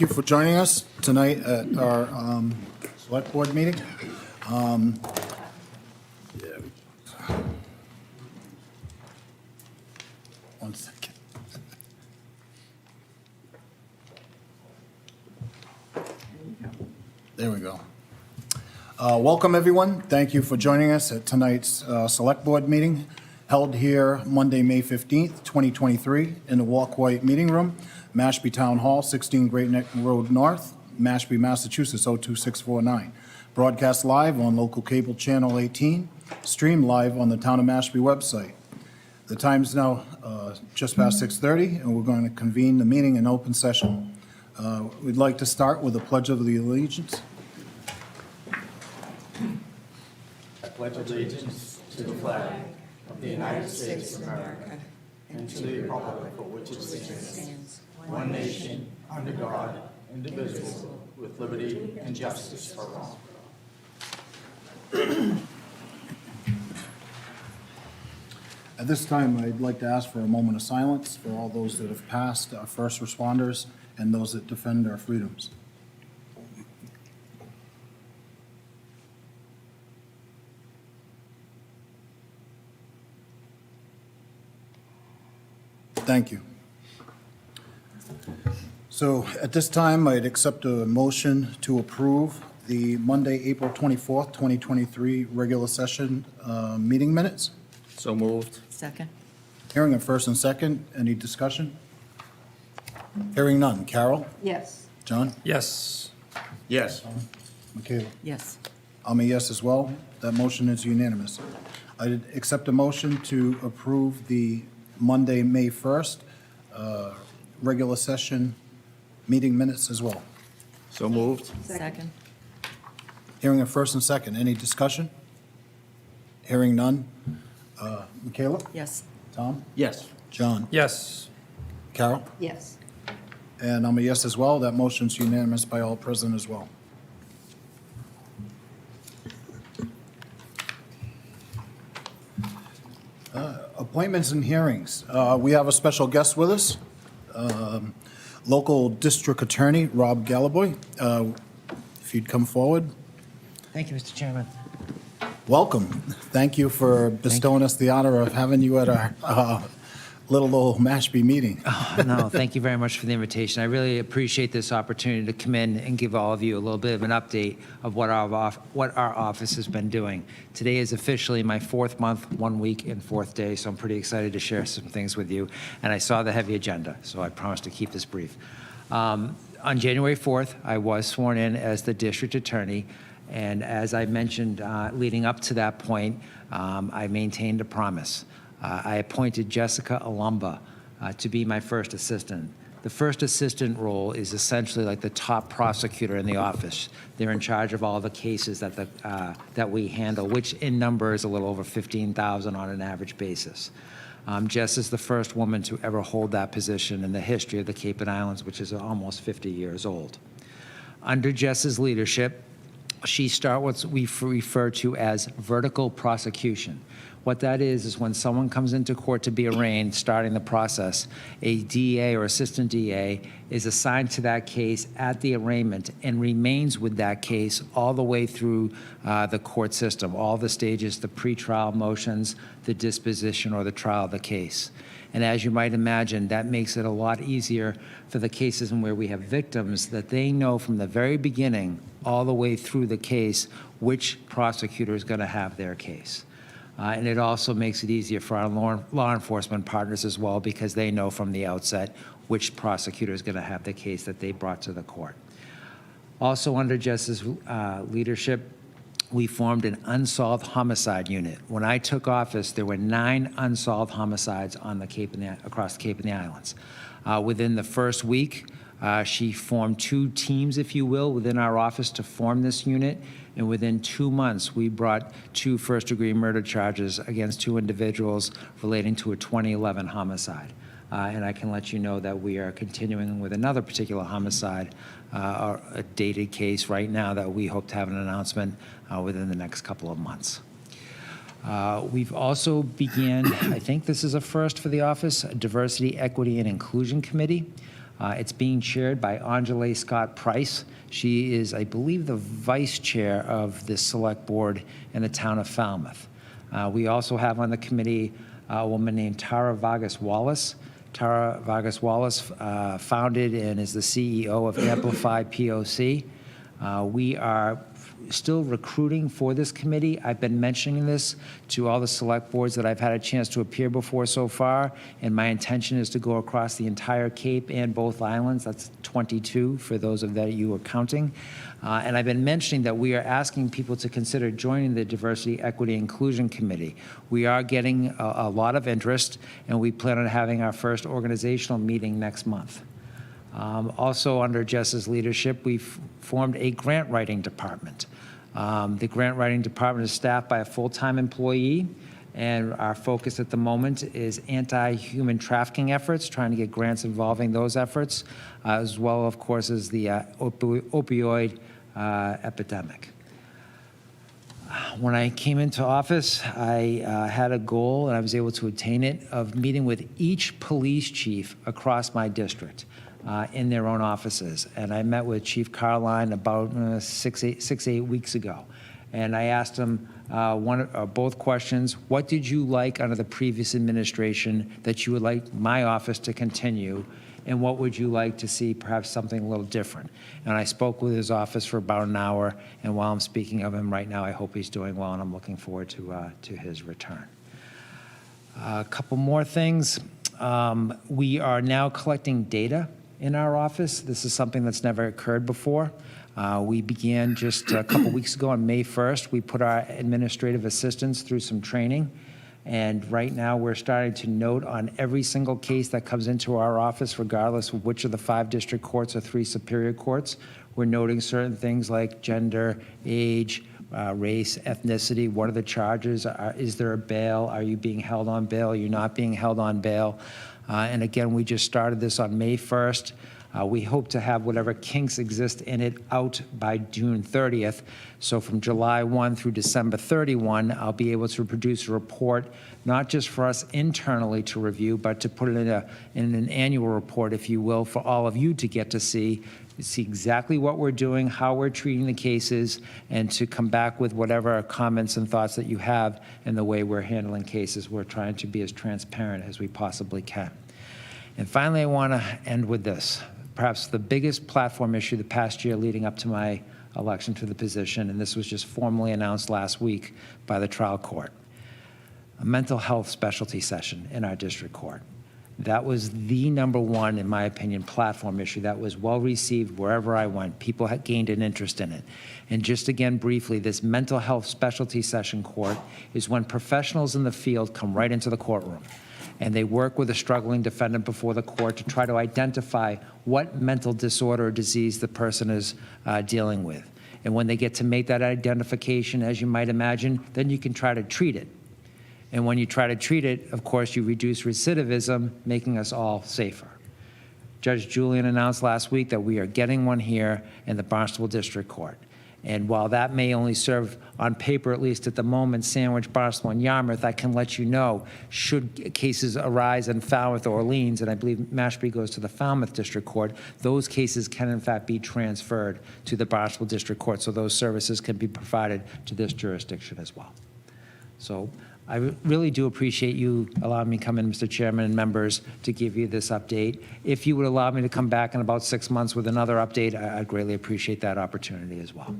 you for joining us tonight at our select board meeting. One second. There we go. Welcome, everyone. Thank you for joining us at tonight's select board meeting held here Monday, May 15th, 2023, in the Walk-White Meeting Room, Mashpee Town Hall, 16 Great Neck Road North, Mashpee, Massachusetts, 02649. Broadcast live on local cable channel 18, streamed live on the Town of Mashpee website. The time is now just past 6:30, and we're going to convene the meeting in open session. We'd like to start with a pledge of the allegiance. I pledge allegiance to the flag of the United States of America and to the republic for which it stands, one nation, under God, indivisible, with liberty and justice for all. At this time, I'd like to ask for a moment of silence for all those that have passed, our first responders, and those that defend our freedoms. Thank you. So at this time, I'd accept a motion to approve the Monday, April 24th, 2023 regular session meeting minutes. So moved. Second. Hearing a first and second, any discussion? Hearing none. Carol? Yes. John? Yes. Yes. Michaela? Yes. I'm a yes as well. That motion is unanimous. I accept a motion to approve the Monday, May 1st regular session meeting minutes as well. So moved. Second. Hearing a first and second, any discussion? Hearing none. Michaela? Yes. Tom? Yes. John? Yes. Carol? Yes. And I'm a yes as well. That motion's unanimous by all present as well. Appointments and hearings. We have a special guest with us, local district attorney, Rob Galaboy. If you'd come forward. Thank you, Mr. Chairman. Welcome. Thank you for bestowing us the honor of having you at our little old Mashpee meeting. No, thank you very much for the invitation. I really appreciate this opportunity to come in and give all of you a little bit of an update of what our office has been doing. Today is officially my 4th month, 1 week, and 4th day, so I'm pretty excited to share some things with you. And I saw the heavy agenda, so I promise to keep this brief. On January 4th, I was sworn in as the district attorney. And as I mentioned, leading up to that point, I maintained a promise. I appointed Jessica Alumba to be my first assistant. The first assistant role is essentially like the top prosecutor in the office. They're in charge of all the cases that we handle, which in number is a little over 15,000 on an average basis. Jess is the first woman to ever hold that position in the history of the Cape and Islands, which is almost 50 years old. Under Jess's leadership, she starts what we refer to as vertical prosecution. What that is when someone comes into court to be arraigned, starting the process, a DA or assistant DA is assigned to that case at the arraignment and remains with that case all the way through the court system, all the stages, the pretrial motions, the disposition, or the trial of the case. And as you might imagine, that makes it a lot easier for the cases in where we have victims that they know from the very beginning all the way through the case which prosecutor is going to have their case. And it also makes it easier for our law enforcement partners as well, because they know from the outset which prosecutor is going to have the case that they brought to the court. Also under Jess's leadership, we formed an unsolved homicide unit. When I took office, there were 9 unsolved homicides on the Cape and across the Cape and the Islands. Within the first week, she formed 2 teams, if you will, within our office to form this unit. And within 2 months, we brought 2 first-degree murder charges against 2 individuals relating to a 2011 homicide. And I can let you know that we are continuing with another particular homicide, a dated case right now that we hope to have an announcement within the next couple of months. We've also began, I think this is a first for the office, a Diversity, Equity, and Inclusion Committee. It's being chaired by Angela Scott Price. She is, I believe, the vice chair of the select board in the town of Falmouth. We also have on the committee a woman named Tara Vargas Wallace. Tara Vargas Wallace founded and is the CEO of Amplify POC. We are still recruiting for this committee. I've been mentioning this to all the select boards that I've had a chance to appear before so far, and my intention is to go across the entire Cape and both islands. That's 22 for those of that you are counting. And I've been mentioning that we are asking people to consider joining the Diversity, Equity, Inclusion Committee. We are getting a lot of interest, and we plan on having our first organizational meeting next month. Also, under Jess's leadership, we've formed a grant writing department. The grant writing department is staffed by a full-time employee, and our focus at the moment is anti-human trafficking efforts, trying to get grants involving those efforts, as well, of course, as the opioid epidemic. When I came into office, I had a goal, and I was able to attain it, of meeting with each police chief across my district. In their own offices. And I met with Chief Carline about 6-8 weeks ago. And I asked him both questions. What did you like under the previous administration that you would like my office to continue? And what would you like to see, perhaps something a little different? And I spoke with his office for about an hour. And while I'm speaking of him right now, I hope he's doing well, and I'm looking forward to his return. A couple more things. We are now collecting data in our office. This is something that's never occurred before. We began just a couple weeks ago on May 1st. We put our administrative assistants through some training, and right now we're starting to note on every single case that comes into our office, regardless of which of the 5 district courts or 3 superior courts. We're noting certain things like gender, age, race, ethnicity. What are the charges? Is there a bail? Are you being held on bail? Are you not being held on bail? And again, we just started this on May 1st. We hope to have whatever kinks exist in it out by June 30th. So from July 1 through December 31, I'll be able to produce a report, not just for us internally to review, but to put it in an annual report, if you will, for all of you to get to see exactly what we're doing, how we're treating the cases, and to come back with whatever comments and thoughts that you have in the way we're handling cases. We're trying to be as transparent as we possibly can. And finally, I want to end with this. Perhaps the biggest platform issue the past year leading up to my election to the position, and this was just formally announced last week by the trial court, a mental health specialty session in our district court. That was the #1, in my opinion, platform issue that was well received wherever I went. People had gained an interest in it. And just again, briefly, this mental health specialty session court is when professionals in the field come right into the courtroom, and they work with a struggling defendant before the court to try to identify what mental disorder or disease the person is dealing with. And when they get to make that identification, as you might imagine, then you can try to treat it. And when you try to treat it, of course, you reduce recidivism, making us all safer. Judge Julian announced last week that we are getting one here in the Barnstable District Court. And while that may only serve on paper, at least at the moment, Sandwich, Barnstable, and Yarmouth, I can let you know, should cases arise in Falmouth or Orleans, and I believe Mashpee goes to the Falmouth District Court, those cases can in fact be transferred to the Barnstable District Court, so those services can be provided to this jurisdiction as well. So I really do appreciate you allowing me to come in, Mr. Chairman and members, to give you this update. If you would allow me to come back in about 6 months with another update, I'd greatly appreciate that opportunity as well.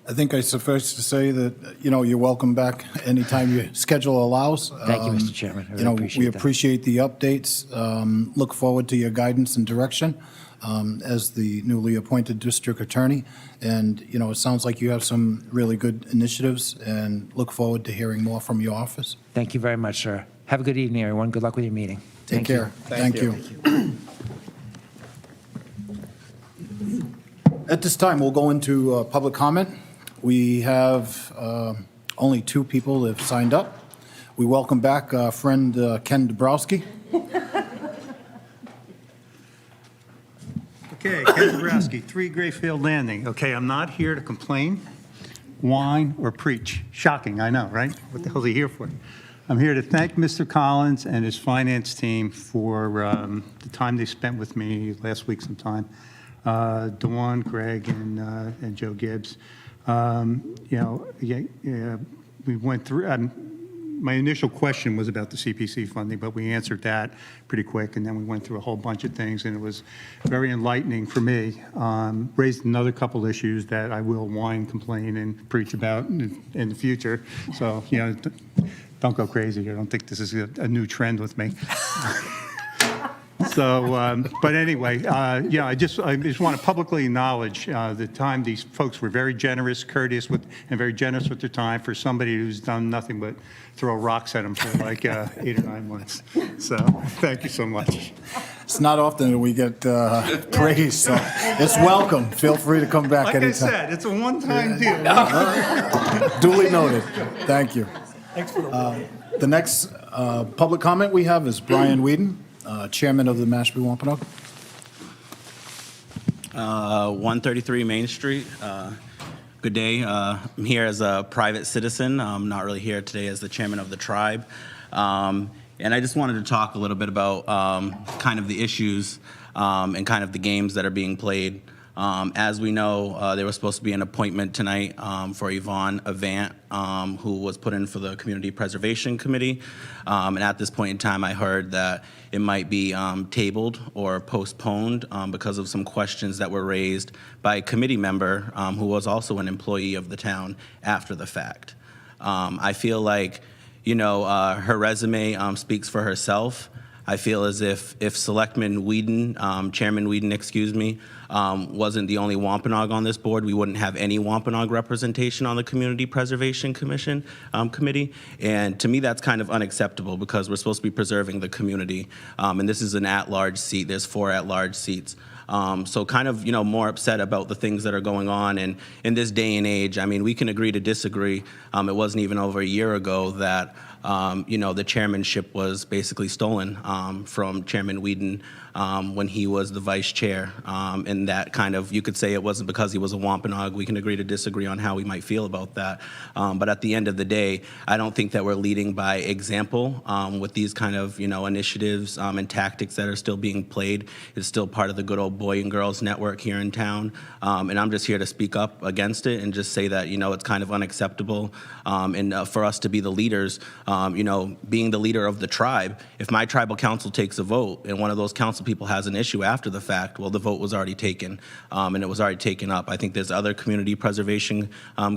I think I suffice to say that, you're welcome back anytime your schedule allows. Thank you, Mr. Chairman. I really appreciate we that. appreciate the updates. Look forward to your guidance and direction as the newly appointed district attorney. And, it sounds like you have some really good initiatives, and look forward to hearing more from your office. Thank you very much, sir. Have a good evening, everyone. Good luck with your meeting. Take care. Thank you. At this time, we'll go into public comment. We have only 2 people that have signed up. We welcome back our friend Ken Dabrowski. Okay, Ken Dabrowski, 3 Grayfield Landing. Okay, I'm not here to complain, whine, or preach. Shocking, I know, right? What the hell is he here for? I'm here to thank Mr. Collins and his finance team for the time they spent with me last week sometime. Dawn, Greg, and Joe Gibbs. We went through, my initial question was about the CPC funding, but we answered that pretty quick, and then we went through a whole bunch of things, and it was very enlightening for me. Raised another couple issues that I will whine, complain, and preach about in the future. So, don't go crazy. I don't think this is a new trend with me. So, but anyway, I just want to publicly acknowledge the time these folks were very generous, courteous and very generous with their time for somebody who's done nothing but throw rocks at them for like 8 or 9 months. So, thank you so much. It's not often that we get praise, so it's welcome. Feel free to come back Like anytime. I said, it's a one-time deal. Duly noted. Thank you. The next public comment we have is Brian Whedon, Chairman of the Mashpee Wampanoag. 133 Main Street. Good day. I'm here as a private citizen. I'm not really here today as the chairman of the tribe. And I just wanted to talk a little bit about kind of the issues and kind of the games that are being played. As we know, there was supposed to be an appointment tonight for Yvonne Avant, who was put in for the Community Preservation Committee. And at this point in time, I heard that it might be tabled or postponed because of some questions that were raised by a committee member who was also an employee of the town after the fact. I feel like, her resume speaks for herself. I feel as if Selectman Whedon, Chairman Whedon, wasn't the only Wampanoag on this board, we wouldn't have any Wampanoag representation on the Community Preservation Commission committee. And to me, that's kind of unacceptable because we're supposed to be preserving the community. And this is an at-large seat. There's 4 at-large seats. So kind of, more upset about the things that are going on. And in this day and age, I mean, we can agree to disagree. It wasn't even over a year ago that the chairmanship was basically stolen from Chairman Whedon when he was the vice chair. And that kind of, you could say it wasn't because he was a Wampanoag. We can agree to disagree on how we might feel about that. But at the end of the day, I don't think that we're leading by example with these kind of, initiatives and tactics that are still being played. It's still part of the good old Boy and Girls Network here in town. And I'm just here to speak up against it and just say that, it's kind of unacceptable. And for us to be the leaders, being the leader of the tribe, if my tribal council takes a vote and one of those council people has an issue after the fact, well, the vote was already taken and it was already taken up. I think there's other community preservation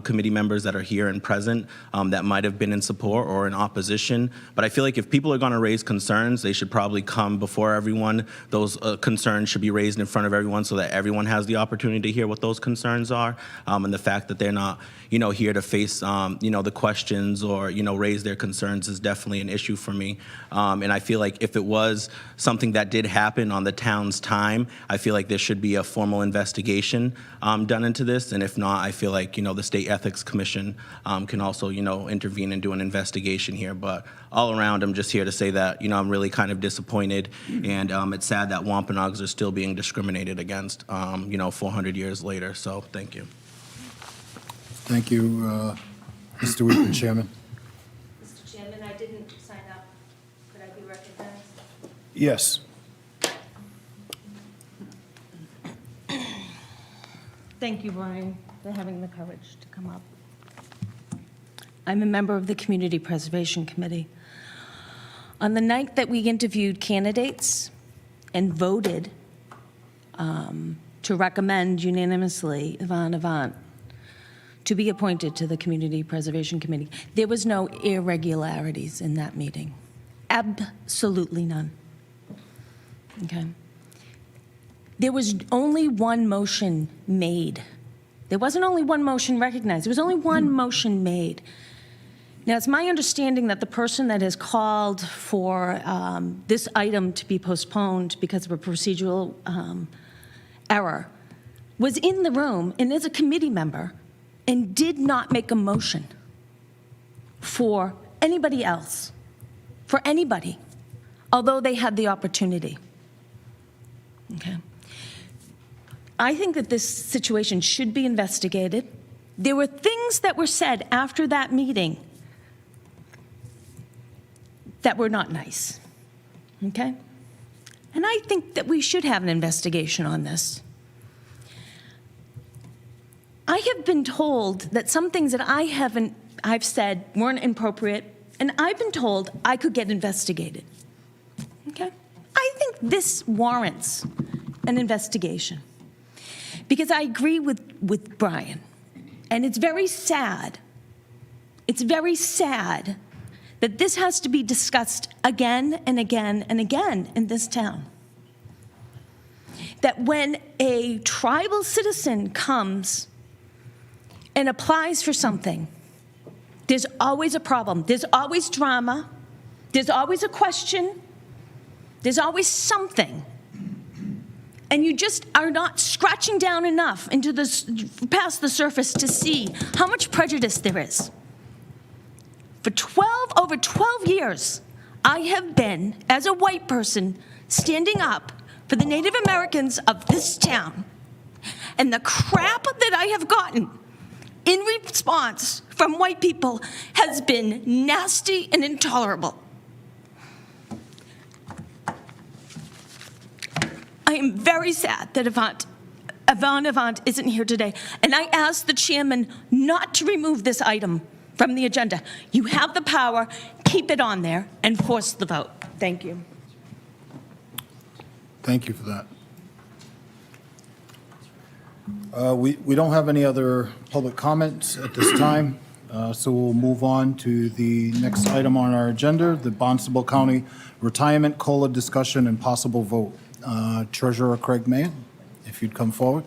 committee members that are here and present that might have been in support or in opposition. But I feel like if people are going to raise concerns, they should probably come before everyone. Those concerns should be raised in front of everyone so that everyone has the opportunity to hear what those concerns are. And the fact that they're not, here to face, the questions or, raise their concerns is definitely an issue for me. And I feel like if it was something that did happen on the town's time, I feel like there should be a formal investigation done into this. And if not, I feel like, the State Ethics Commission can also, intervene and do an investigation here. But all around, I'm just here to say that, I'm really kind of disappointed. And it's sad that Wampanoags are still being discriminated against, 400 years later. So thank you. Thank you, Mr. Whedon, Chairman. Mr. Chairman, I didn't sign up. Could I be recognized? Yes. Thank you, Brian, for having the courage to come up. I'm a member of the Community Preservation Committee. On the night that we interviewed candidates and voted to recommend unanimously Yvonne Avant to be appointed to the Community Preservation Committee, there was no irregularities in that meeting. Absolutely none. Okay. There was only one motion made. There wasn't only one motion recognized. There was only one motion made. Now, it's my understanding that the person that has called for this item to be postponed because of a procedural error was in the room and is a committee member and did not make a motion for anybody else, for anybody, although they had the opportunity. Okay. I think that this situation should be investigated. There were things that were said after that meeting that were not nice, okay? And I think that we should have an investigation on this. I have been told that some things that I've said weren't appropriate, and I've been told I could get investigated, okay? I think this warrants an investigation, because I agree with Brian, and it's very sad. It's very sad that this has to be discussed again and again and again in this town. That when a tribal citizen comes and applies for something, there's always a problem. There's always drama. There's always a question. There's always something. And you just are not scratching down enough into past the surface to see how much prejudice there is. For over 12 years, I have been, as a white person, standing up for the Native Americans of this town. And the crap that I have gotten in response from white people has been nasty and intolerable. I am very sad that Yvonne Avant isn't here today. And I ask the chairman not to remove this item from the agenda. You have the power, keep it on there, and force the vote. Thank you. Thank you for that. We don't have any other public comments at this time, so we'll move on to the next item on our agenda, the Barnstable County Retirement COLA discussion and possible vote. Treasurer Craig Mahan, if you'd come forward.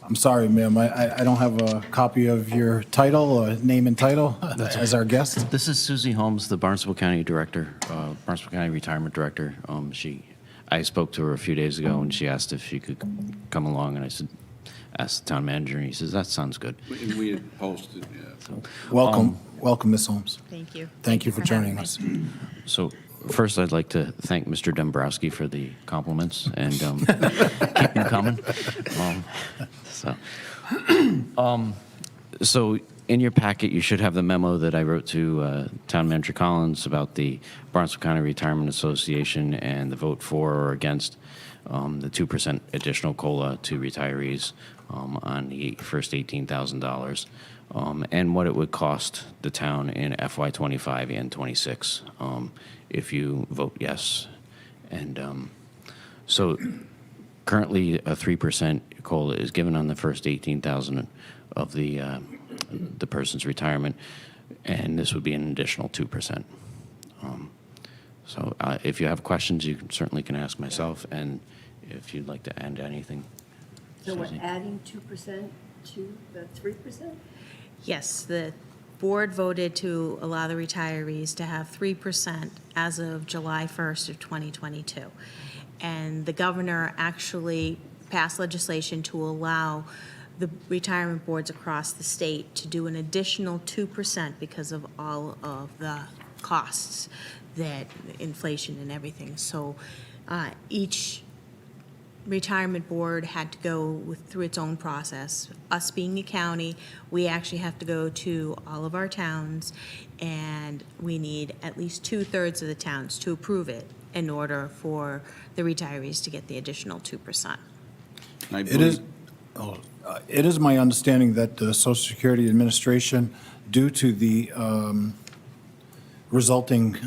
I'm sorry, ma'am, I don't have a copy of your title, name and title, as our guest. This is Susie Holmes, the Barnstable County Director, Barnstable County Retirement Director. I spoke to her a few days ago, and she asked if she could come along, and I said, ask the town manager, and he says, that sounds good. We had posted, yeah. So, Welcome, Ms. Holmes. Thank you. Thank you for joining having us. so first, I'd like to thank Mr. Dombrowski for the compliments, and keep them coming. So in your packet, you should have the memo that I wrote to Town Manager Collins about the Barnstable County Retirement Association and the vote for or against the 2% additional COLA to retirees on the first $18,000, and what it would cost the town in FY25 and 26 if you vote yes. And so currently a 3% COLA is given on the first $18,000 of the person's retirement, and this would be an additional 2%. So if you have questions, you certainly can ask myself, and if you'd like to add anything. So we're Susie. adding 2% to the 3%? Yes, the board voted to allow the retirees to have 3% as of July 1st of 2022. And the governor actually passed legislation to allow the retirement boards across the state to do an additional 2% because of all of the costs, that inflation and everything. So each retirement board had to go through its own process. Us being a county, we actually have to go to all of our towns, and we need at least 2/3 of the towns to approve it in order for the retirees to get the additional 2%. It is my understanding that the Social Security Administration, due to the resulting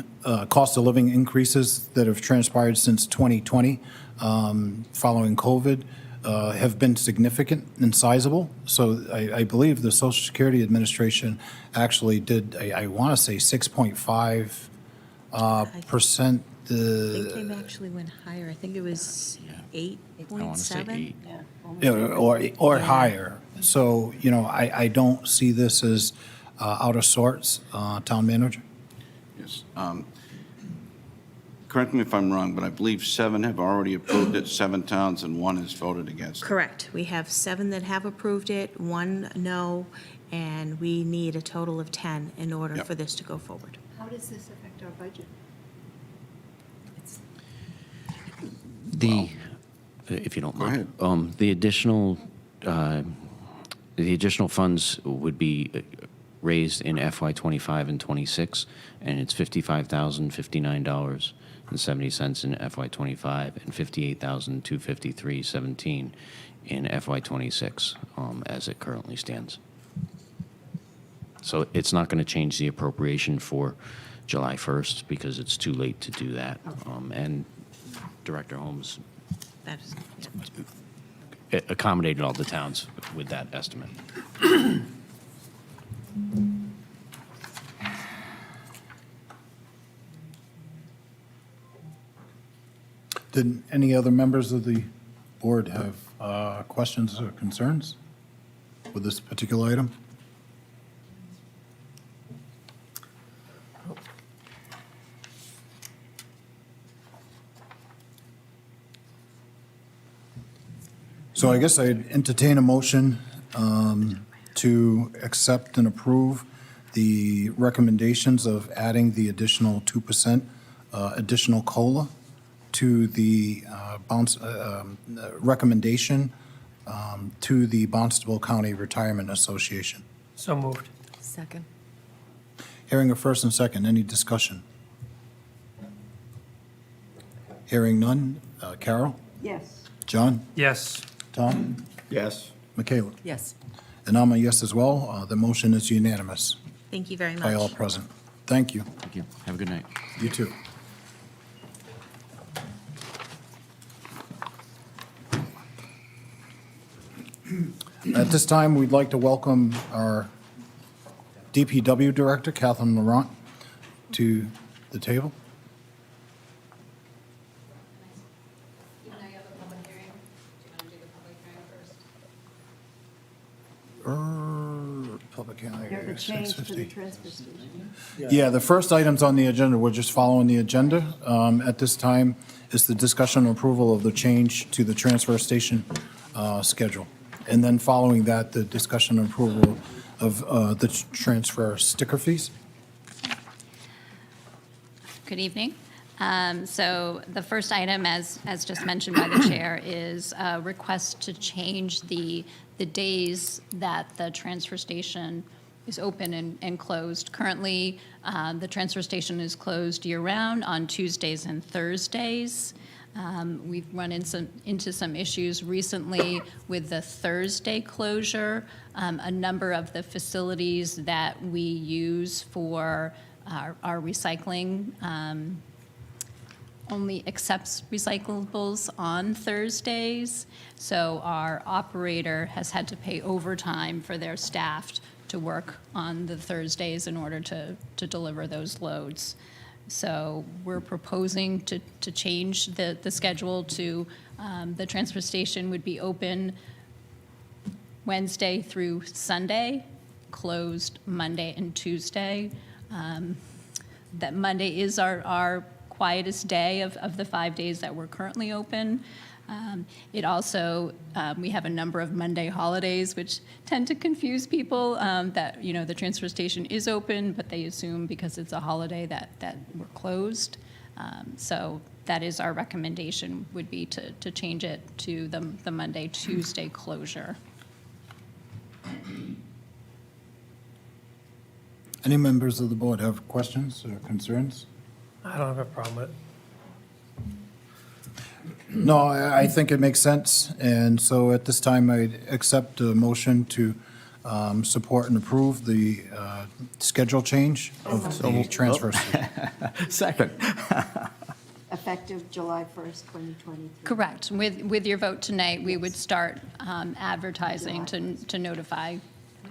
cost of living increases that have transpired since 2020, following COVID, have been significant and sizable. So I believe the Social Security Administration actually did, I want to say 6.5%. I think they actually went higher. I think it was 8.7. I want to say 8. Or higher. So, I don't see this as out of sorts, Town Manager. Yes. Correct me if I'm wrong, but I believe 7 have already approved it, 7 towns, and 1 has voted against it. Correct. We have 7 that have approved it, 1 no, and we need a total of 10 in order Yep. for this to go forward. How does this affect our budget? The, if you don't Go mind, the additional The additional funds would be raised in FY '25 and '26, and it's $55,059.70 in FY '25 and $58,253.17 in FY '26, as it currently stands. So it's not going to change the appropriation for July 1st because it's too late to do that. And Director Holmes That is, accommodated all the towns with that estimate. Did any other members of the board have questions or concerns with this particular item? So I guess I'd entertain a motion to accept and approve the recommendations of adding the additional 2% additional COLA to the recommendation to the Barnstable County Retirement Association. So moved. Second. Hearing a first and second, any discussion? Hearing none. Carol? Yes. John? Yes. Tom? Yes. Michaela? Yes. And I'm a yes as well. The motion is unanimous thank you very by all much. present. Thank you. Thank you. Have a good night. You too. At this time, we'd like to welcome our DPW Director, Catherine Laurent, to the table. Even though you have a public hearing, do you want to do the public hearing first? Public hearing. They're the change to the 6:50. transfer station. Yeah, the first items on the agenda, we're just following the agenda. At this time is the discussion and approval of the change to the transfer station schedule. And then following that, the discussion and approval of the transfer sticker fees. Good evening. So the first item, as just mentioned by the chair, is a request to change the days that the transfer station is open and closed. Currently, the transfer station is closed year-round on Tuesdays and Thursdays. We've run into some issues recently with the Thursday closure. A number of the facilities that we use for our recycling only accepts recyclables on Thursdays. So our operator has had to pay overtime for their staff to work on the Thursdays in order to deliver those loads. So we're proposing to change the schedule to the transfer station would be open Wednesday through Sunday, closed Monday and Tuesday. That Monday is our quietest day of the 5 days that we're currently open. It also, we have a number of Monday holidays, which tend to confuse people, that, the transfer station is open, but they assume because it's a holiday that we're closed. So that is our recommendation, would be to change it to the Monday, Tuesday closure. Any members of the board have questions or concerns? I don't have a problem with it. No, I think it makes sense, and so at this time, I'd accept a motion to support and approve the schedule change of the transfer station. Second. Effective July 1st, 2023. Correct. With your vote tonight, we would start advertising to notify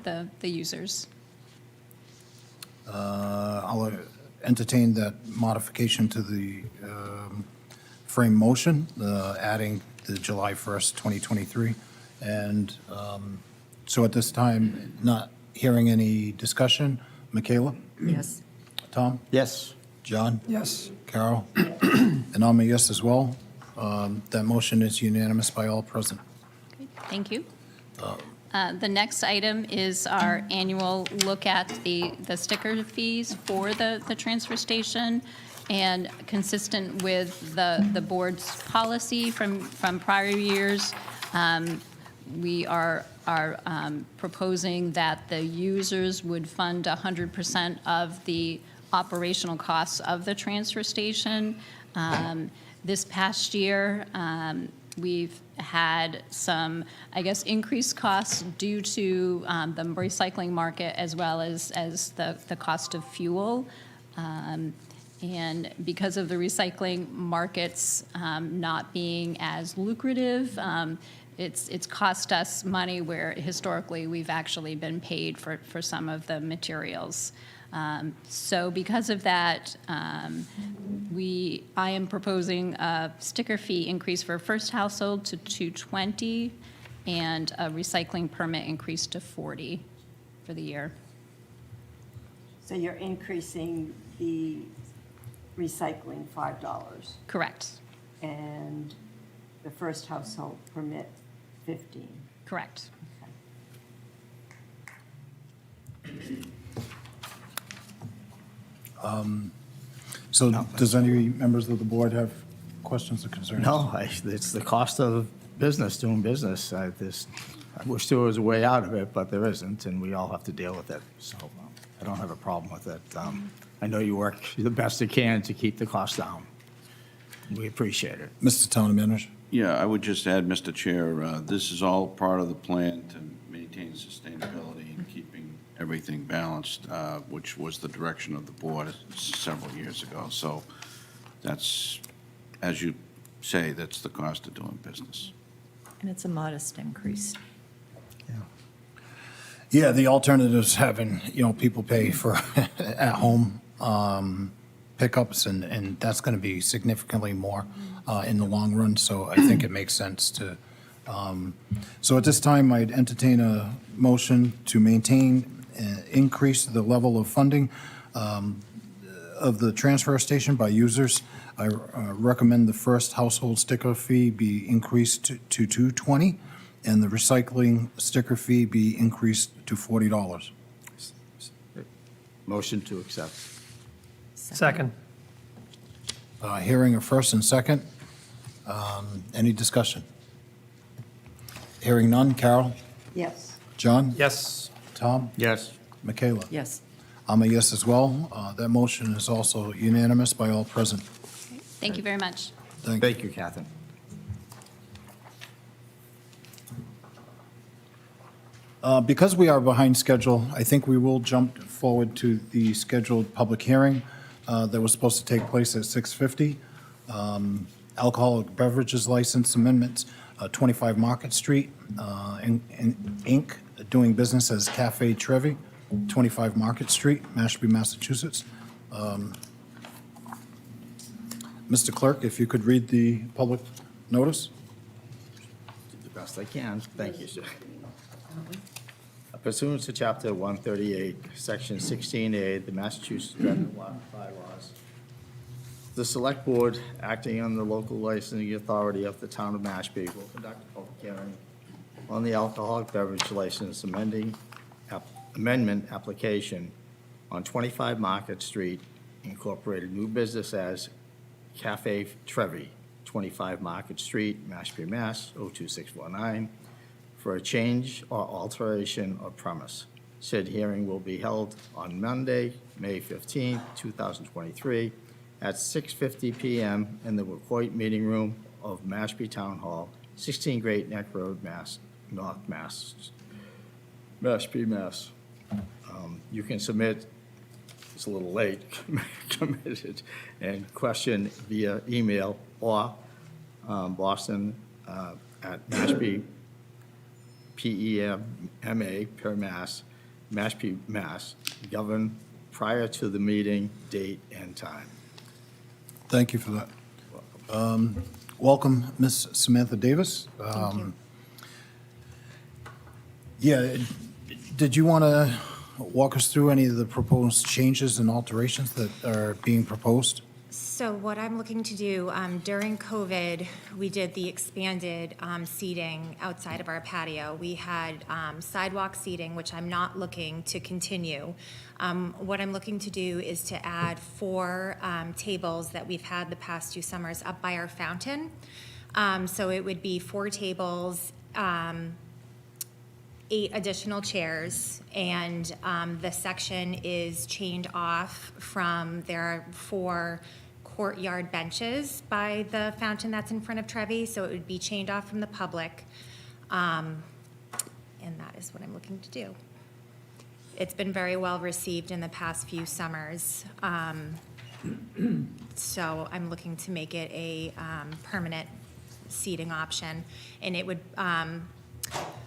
the users. I'll entertain that modification to the frame motion, adding the July 1st, 2023. And so at this time, not hearing any discussion, Michaela? Yes. Tom? Yes. John? Yes. Carol? And I'm a yes as well. That motion is unanimous by all present. Thank you. The next item is our annual look at the sticker fees for the transfer station. And consistent with the board's policy from prior years, We are proposing that the users would fund 100% of the operational costs of the transfer station. This past year, we've had some, I guess, increased costs due to the recycling market as well as the cost of fuel. And because of the recycling markets not being as lucrative, it's cost us money where historically we've actually been paid for some of the materials. So because of that, I am proposing a sticker fee increase for first household to $220 and a recycling permit increase to $40 for the year. So you're increasing the recycling $5 Correct, and the first household permit 15. correct. So does any members of the board have questions or concerns? No, it's the cost of business, doing business. I wish there was a way out of it, but there isn't, and we all have to deal with it. So I don't have a problem with it. I know you work the best you can to keep the cost down. We appreciate it. Mr. Town Manager? Yeah, I would just add, Mr. Chair, this is all part of the plan to maintain sustainability and keeping everything balanced, which was the direction of the board several years ago. So that's, as you say, that's the cost of doing business. And it's a modest increase. Yeah, the alternative's having, people pay for at-home pickups, and that's going to be significantly more in the long run, so I think it makes sense to. So at this time, I'd entertain a motion to maintain, increase the level of funding of the transfer station by users. I recommend the first household sticker fee be increased to $220, and the recycling sticker fee be increased to $40. Motion to accept. Second. Hearing a first and second. Any discussion? Hearing none. Carol? Yes. John? Yes. Tom? Yes. Michaela? Yes. I'm a yes as well. That motion is also unanimous by all present. Thank you very much. Thank you. Thank you, Catherine. Because we are behind schedule, I think we will jump forward to the scheduled public hearing that was supposed to take place at 6:50. Alcoholic beverages license amendments, 25 Market Street, Inc., doing business as Cafe Trevi, 25 Market Street, Mashpee, Massachusetts. Mr. Clerk, if you could read the public notice? Do the best I can. Thank you, sir. Pursuant to Chapter 138, Section 16A, the Massachusetts General Bylaws, the Select Board, acting on the local licensing authority of the town of Mashpee, will conduct a public hearing on the alcoholic beverage license amendment application on 25 Market Street, incorporated new business as Cafe Trevi, 25 Market Street, Mashpee, Mass. 02619, for a change or alteration of premise. Said hearing will be held on Monday, May 15, 2023, at 6:50 PM in the Wacoit Meeting Room of Mashpee Town Hall, 16 Great Neck Road, North Mass. Mashpee, Mass. You can submit, it's a little late, committed, and question via email or Boston at Mashpee, PEMA, per Mass, Mashpee, Mass, governed prior to the meeting date and time. Thank you for that. Welcome, Ms. Samantha Davis. Yeah, did you want to walk us through any of the proposed changes and alterations that are being proposed? So what I'm looking to do, during COVID, we did the expanded seating outside of our patio. We had sidewalk seating, which I'm not looking to continue. What I'm looking to do is to add 4 tables that we've had the past 2 summers up by our fountain. So it would be 4 tables 8 additional chairs, and the section is chained off from, there are 4 courtyard benches by the fountain that's in front of Trevi, so it would be chained off from the public. And that is what I'm looking to do. It's been very well received in the past few summers. So I'm looking to make it a permanent seating option. And it would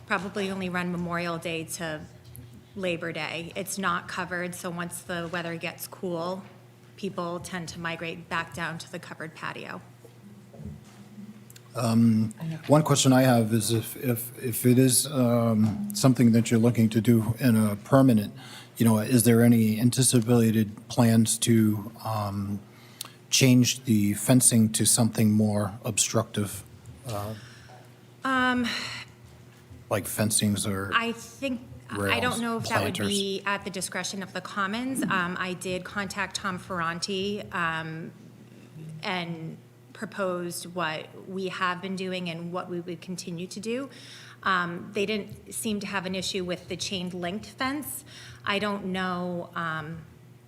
probably only run Memorial Day to Labor Day. It's not covered, so once the weather gets cool, people tend to migrate back down to the covered patio. One question I have is if it is something that you're looking to do in a permanent, is there any anticipated plans to change the fencing to something more obstructive? Like fencings or? I think, I Rails, don't know if that would planters. be at the discretion of the Commons. I did contact Tom Ferranti and proposed what we have been doing and what we would continue to do. They didn't seem to have an issue with the chain linked fence. I don't know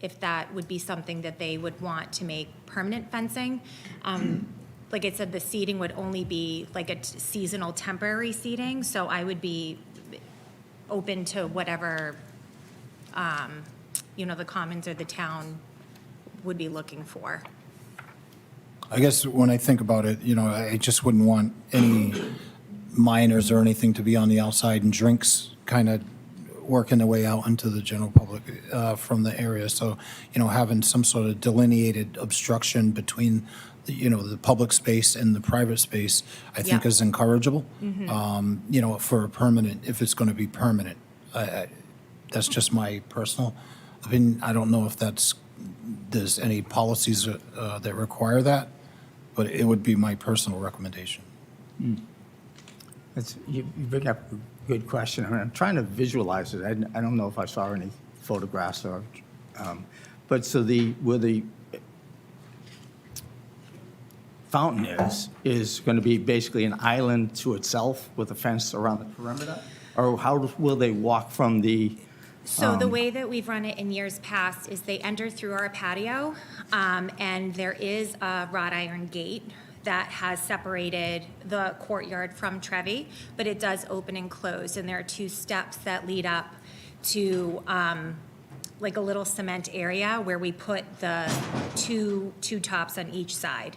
if that would be something that they would want to make permanent fencing. Like I said, the seating would only be like a seasonal temporary seating, so I would be open to whatever, the Commons or the town would be looking for. I guess when I think about it, I just wouldn't want any minors or anything to be on the outside and drinks kind of working their way out into the general public from the area. So, having some sort of delineated obstruction between, the public space and the private space, I think Yeah. is encourageable. For a permanent, if it's going to be permanent. That's just my personal opinion. I don't know if there's any policies that require that, but it would be my personal recommendation. You bring up a good question. I'm trying to visualize it. I don't know if I saw any photographs or, but so where the fountain is going to be basically an island to itself with a fence around the perimeter? Or how will they walk from the? So the way that we've run it in years past is they enter through our patio, and there is a wrought iron gate that has separated the courtyard from Trevi, but it does open and close, and there are 2 steps that lead up to like a little cement area where we put the two tops on each side.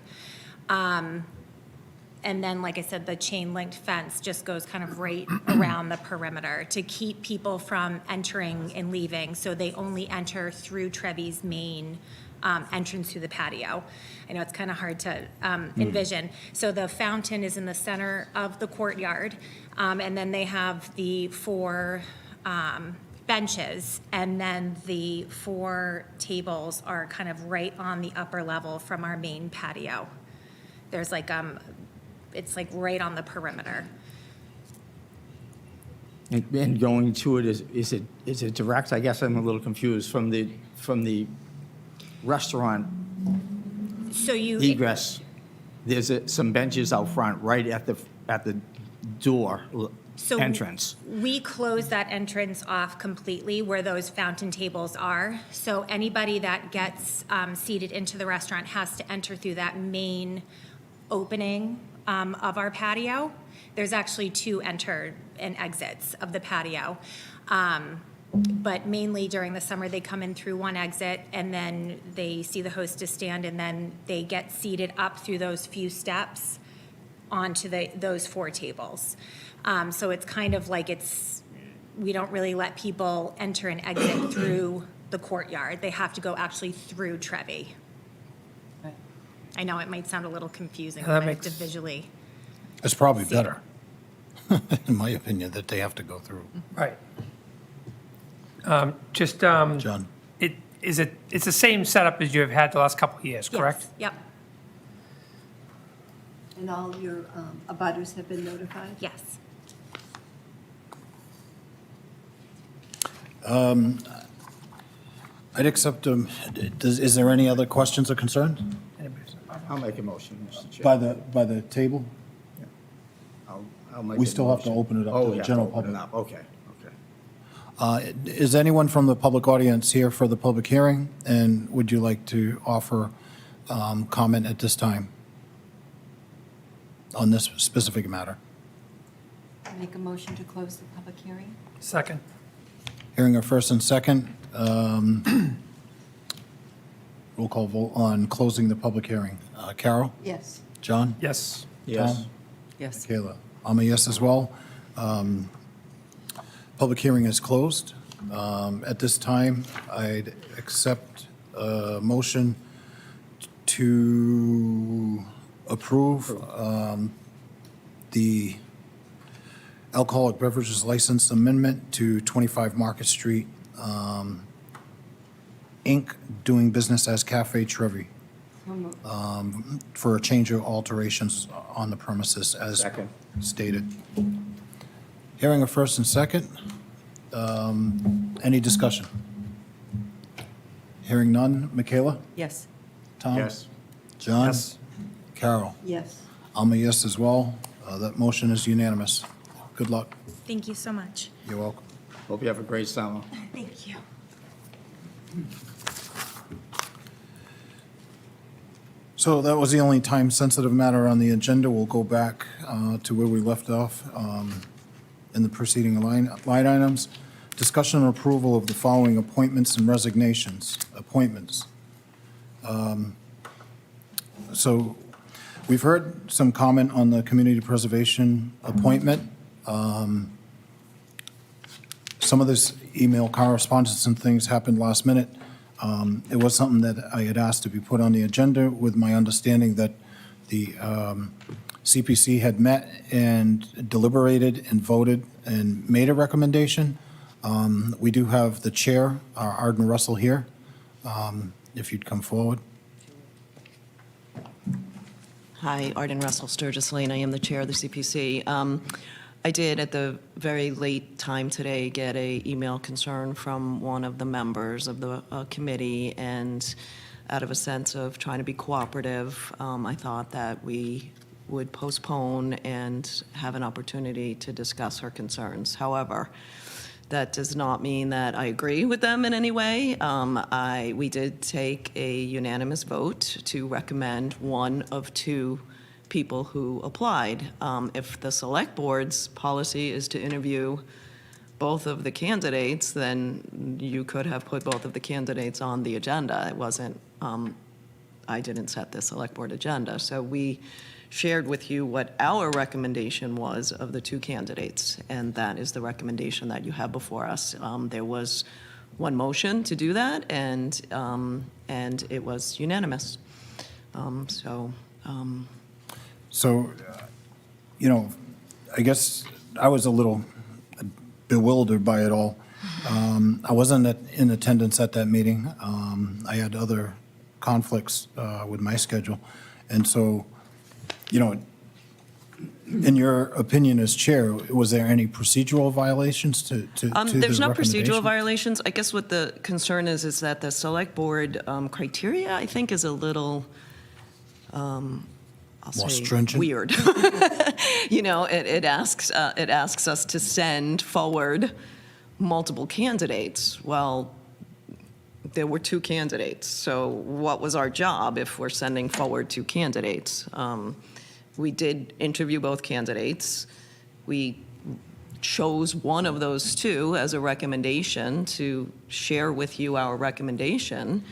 And then, like I said, the chain linked fence just goes kind of right around the perimeter to keep people from entering and leaving. So they only enter through Trevi's main entrance to the patio. I know it's kind of hard to envision. So the fountain is in the center of the courtyard. And then they have the 4 benches. And then the 4 tables are kind of right on the upper level from our main patio. There's like, it's like right on the perimeter. And going to it, is it direct? I guess I'm a little confused from the restaurant So you. egress. There's some benches out front, right at the door So entrance. We close that entrance off completely where those fountain tables are. So anybody that gets seated into the restaurant has to enter through that main opening of our patio. There's actually 2 enter and exits of the patio. But mainly during the summer, they come in through one exit, and then they see the hostess stand, and then they get seated up through those few steps onto those 4 tables. So it's kind of like we don't really let people enter and exit through the courtyard. They have to go actually through Trevi. I know it might sound a little confusing, that but makes- to visually. It's probably better, in my opinion, that they have to go through. Right. John? It's the same setup as you have had the last couple of years, correct? Yes, Yep, And all your abutters have been notified? yes. I'd accept, is there any other questions or concerns I'll make a motion, Mr. Chair. by the table? I'll make We a still have to motion. open it up Oh, to we the have general open it public. up. Okay, Is anyone from the public audience here for the public hearing? And would you like to offer comment at this time on this specific matter? Make a motion to close the public hearing? Second. Hearing a first and second, roll call vote on closing the public hearing. Carol? Yes. John? Yes. Tom? Yes. Kayla? I'm a yes as well. Public hearing is closed. At this time, I'd accept a motion to approve the alcoholic beverages license amendment to 25 Market Street, Inc., doing business as Cafe Trevi, So moved. for a change of alterations on the premises as Second. stated. Hearing a first and second. Any discussion? Hearing none. Michaela? Yes. Tom? Yes. John? Yes. Carol? Yes. I'm a yes as well. That motion is unanimous. Good luck. Thank you so much. You're welcome. Hope you have a great summer. Thank you. So that was the only time-sensitive matter on the agenda. We'll go back to where we left off in the preceding line items. Discussion and approval of the following appointments and resignations. Appointments. So we've heard some comment on the community preservation appointment. Some of this email correspondence and things happened last minute. It was something that I had asked to be put on the agenda with my understanding that the CPC had met and deliberated and voted and made a recommendation. We do have the chair, Arden Russell, here, if you'd come forward. Hi, Arden Russell, Sturgis Lane. I am the chair of the CPC. I did, at the very late time today, get a email concern from one of the members of the committee, and out of a sense of trying to be cooperative, I thought that we would postpone and have an opportunity to discuss her concerns. However, that does not mean that I agree with them in any way. We did take a unanimous vote to recommend one of two people who applied. If the select board's policy is to interview both of the candidates, then you could have put both of the candidates on the agenda. It wasn't, I didn't set the select board agenda. So we shared with you what our recommendation was of the two candidates, and that is the recommendation that you have before us. There was one motion to do that, and it was unanimous. So, I guess I was a little bewildered by it all. I wasn't in attendance at that meeting. I had other conflicts with my schedule. And so, in your opinion as chair, was there any procedural violations to the There's no procedural recommendation? violations. I guess what the concern is that the select board criteria, I think, is a little, I'll More say, stringent? weird. It asks us to send forward multiple candidates. Well, there were two candidates, so what was our job if we're sending forward two candidates? We did interview both candidates. We chose one of those two as a recommendation to share with you our recommendation.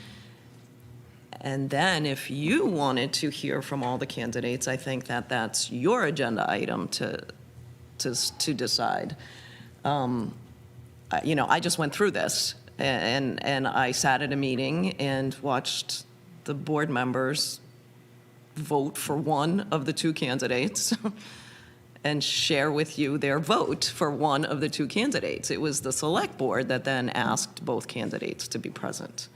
And then if you wanted to hear from all the candidates, I think that that's your agenda item to decide. I just went through this, and I sat at a meeting and watched the board members vote for one of the two candidates and share with you their vote for one of the two candidates. It was the select board that then asked both candidates to be present.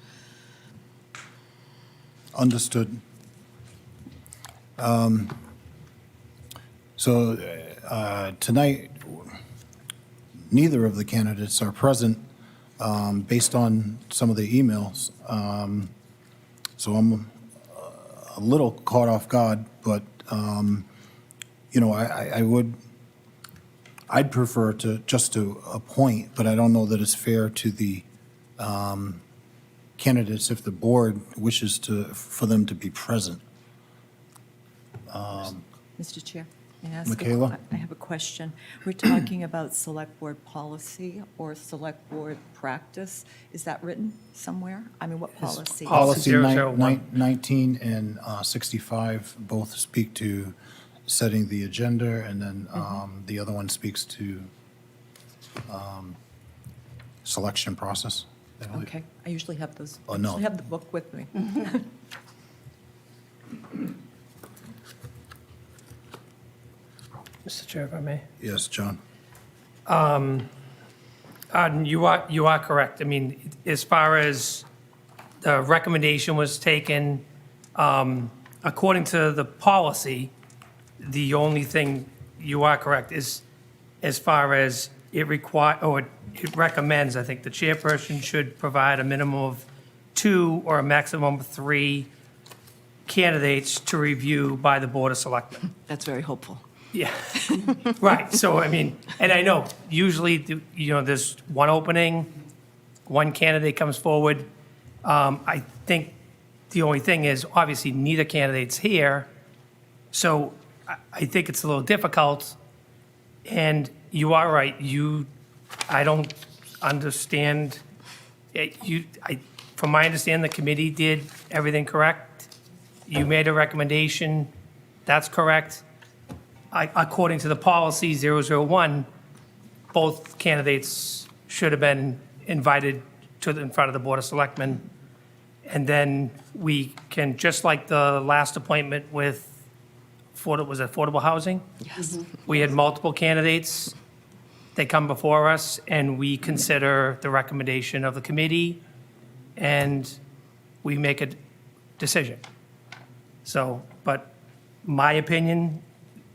Understood. So tonight, neither of the candidates are present based on some of the emails. So I'm a little caught off guard, but, I would I'd prefer to appoint, but I don't know that it's fair to the candidates if the board wishes for them to be present. Mr. Chair, may I ask Michaela? I have a question. We're talking about select board policy or select board practice. Is that written somewhere? I mean, what policy? Policy 001. 19 and 65 both speak to setting the agenda, and then the other one speaks to selection process. I believe. Okay, I usually have those, Oh, I no. usually have the book with me. Mr. Chair, if I may. Yes, John. You are correct. I mean, as far as the recommendation was taken, according to the policy, the only thing, you are correct, is as far as it recommends, I think the chairperson should provide a minimum of 2 or a maximum of 3 candidates to review by the Board of Selectmen. That's very hopeful. Yeah, right, so, I mean, and I know, usually, there's one opening, one candidate comes forward. I think the only thing is, obviously, neither candidate's here, so I think it's a little difficult, and you are right, I don't understand, from my understanding, the committee did everything correct. You made a recommendation, that's correct. According to the policy 001, both candidates should have been invited in front of the Board of Selectmen. And then we can, just like the last appointment with, was it affordable housing? Yes. We had multiple candidates. They come before us, and we consider the recommendation of the committee, and we make a decision. So, but my opinion,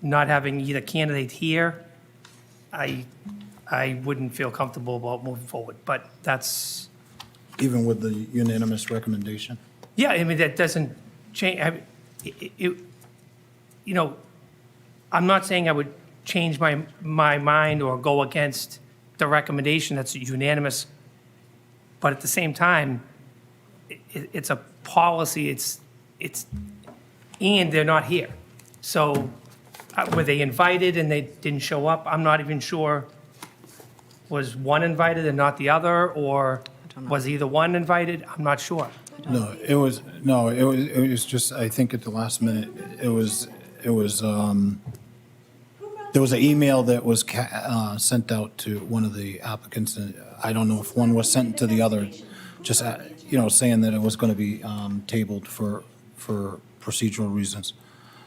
not having either candidate here, I wouldn't feel comfortable about moving forward, but that's, Even with the unanimous recommendation? yeah, I mean, that doesn't change, I'm not saying I would change my mind or go against the recommendation that's unanimous, but at the same time, it's a policy, and they're not here. So, were they invited and they didn't show up? I'm not even sure. Was one invited and not the other, or was either one invited? I'm not sure. No, it was just, I think at the last minute, there was an email that was sent out to one of the applicants, and I don't know if one was sent to the other, just, saying that it was going to be tabled for procedural reasons.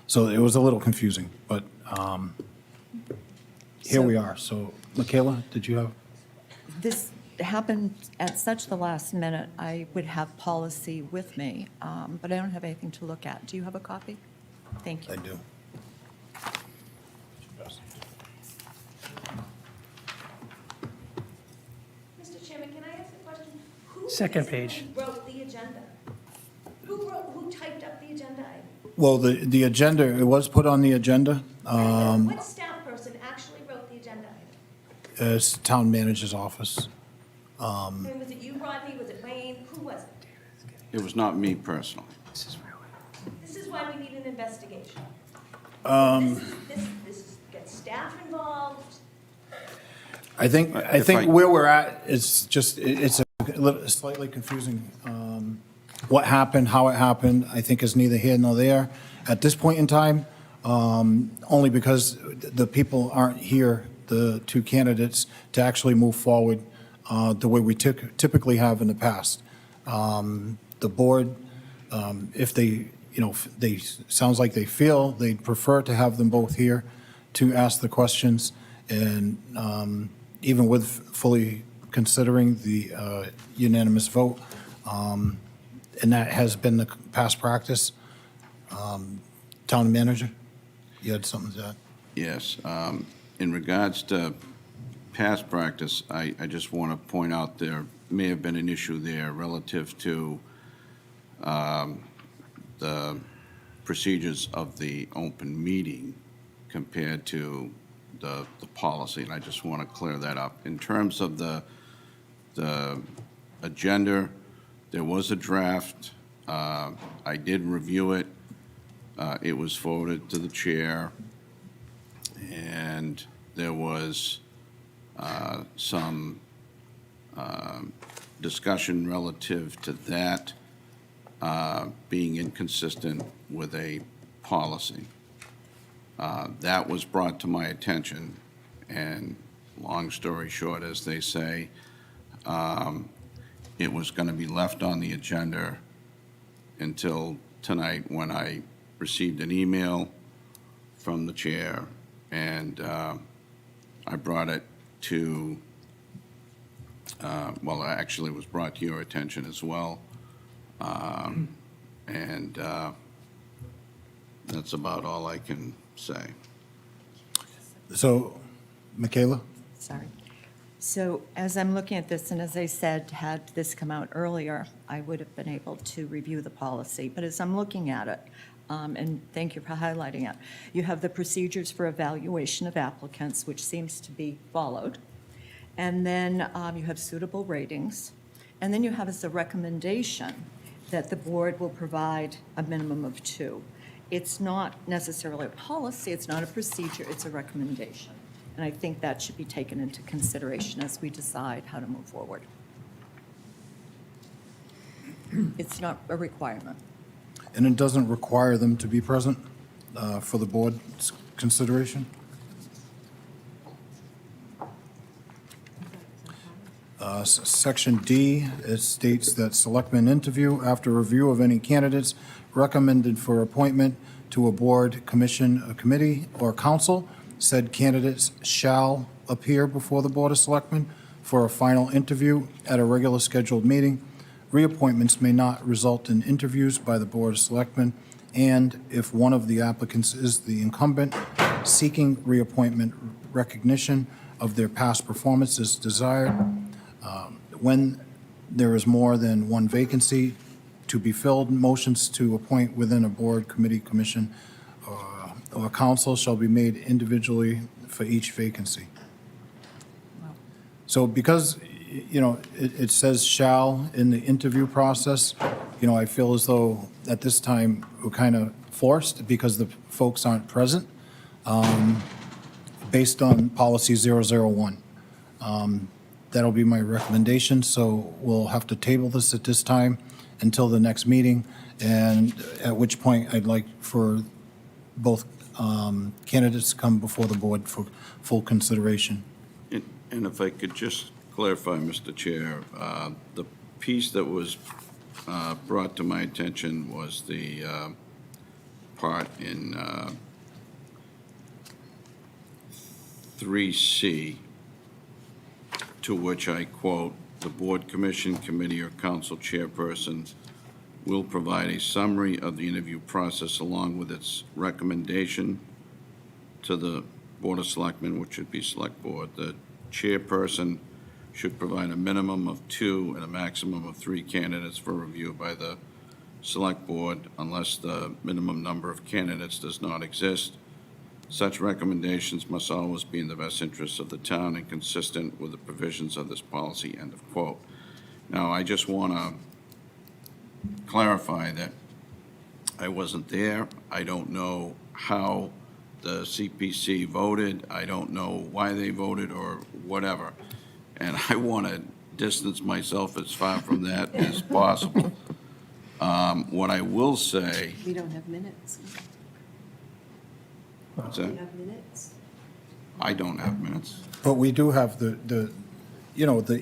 So it was a little confusing, but here we are. So, Michaela, did you have? This happened at such the last minute, I would have policy with me, but I don't have anything to look at. Do you have a copy? Thank you. I do. Mr. Chairman, can I ask a question? Who Second physically page. wrote the agenda? Who typed up the agenda item? Well, the agenda, it was put on the agenda What staff person actually wrote the agenda item? as town manager's office. I mean, was it you, Rodney? Was it Wayne? Who was it? It was not me personally. This is why we need an investigation. This gets staff involved. I think If I- where we're at is just, it's a little slightly confusing. What happened, how it happened, I think is neither here nor there at this point in time, only because the people aren't here, the two candidates, to actually move forward the way we typically have in the past. The board, if they, sounds like they feel they'd prefer to have them both here to ask the questions, and even with fully considering the unanimous vote, and that has been the past practice. Town manager, you had something to add? Yes. In regards to past practice, I just want to point out there may have been an issue there relative to the procedures of the open meeting compared to the policy, and I just want to clear that up. In terms of the agenda, there was a draft. I did review it. It was forwarded to the chair, and there was some discussion relative to that being inconsistent with a policy. That was brought to my attention, and long story short, as they say, it was going to be left on the agenda until tonight when I received an email from the chair, and I brought it to, well, actually it was brought to your attention as well. And that's about all I can say. So, Michaela? Sorry. So as I'm looking at this, and as I said, had this come out earlier, I would have been able to review the policy. But as I'm looking at it, and thank you for highlighting it, you have the procedures for evaluation of applicants, which seems to be followed. And then you have suitable ratings. And then you have as a recommendation that the board will provide a minimum of 2. It's not necessarily a policy, it's not a procedure, it's a recommendation. And I think that should be taken into consideration as we decide how to move forward. It's not a requirement. And it doesn't require them to be present for the board's consideration? Section D, it states that selectmen interview after review of any candidates recommended for appointment to a board, commission, a committee, or council. Said candidates shall appear before the Board of Selectmen for a final interview at a regular scheduled meeting. Reappointments may not result in interviews by the Board of Selectmen, and if one of the applicants is the incumbent, seeking reappointment, recognition of their past performance is desired. When there is more than one vacancy to be filled, motions to appoint within a board, committee, commission, or council shall be made individually for each vacancy. So because, it says shall in the interview process, I feel as though at this time we're kind of forced because the folks aren't present, based on policy 001. That'll be my recommendation, so we'll have to table this at this time until the next meeting, and at which point I'd like for both candidates to come before the board for full consideration. And if I could just clarify, Mr. Chair, the piece that was brought to my attention was the part in 3C, to which I quote, "The board, commission, committee, or council chairpersons will provide a summary of the interview process along with its recommendation to the Board of Selectmen," which should be Select Board. "The chairperson should provide a minimum of 2 and a maximum of 3 candidates for review by the Select Board unless the minimum number of candidates does not exist. Such recommendations must always be in the best interests of the town and consistent with the provisions of this policy," end of quote. Now, I just want to clarify that I wasn't there. I don't know how the CPC voted. I don't know why they voted or whatever. And I want to distance myself as far from that as possible. What I will say, We don't have minutes. what's We that? have minutes. I don't have minutes. But we do have the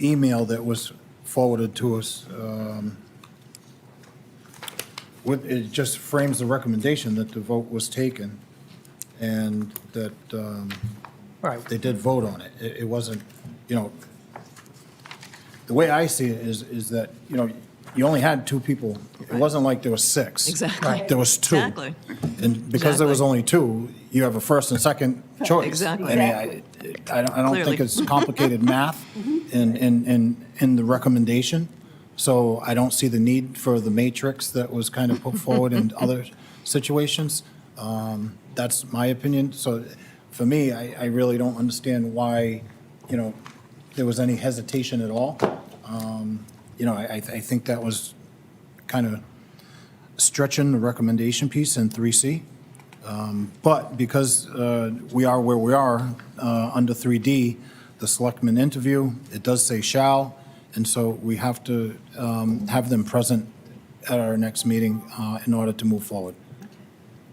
email that was forwarded to us. It just frames the recommendation that the vote was taken and that Right. they did vote on it. It wasn't, the way I see it is that, you only had 2 people. It wasn't like there was 6. Exactly. Right. There was 2. Exactly. And because there was Exactly. only 2, you have a first and second choice. Exactly. I mean, I don't think Clearly. it's complicated math in the recommendation. So I don't see the need for the matrix that was kind of put forward in other situations. That's my opinion. So for me, I really don't understand why, there was any hesitation at all. I think that was kind of stretching the recommendation piece in 3C. But because we are where we are under 3D, the selectmen interview, it does say shall, and so we have to have them present at our next meeting in order to move forward.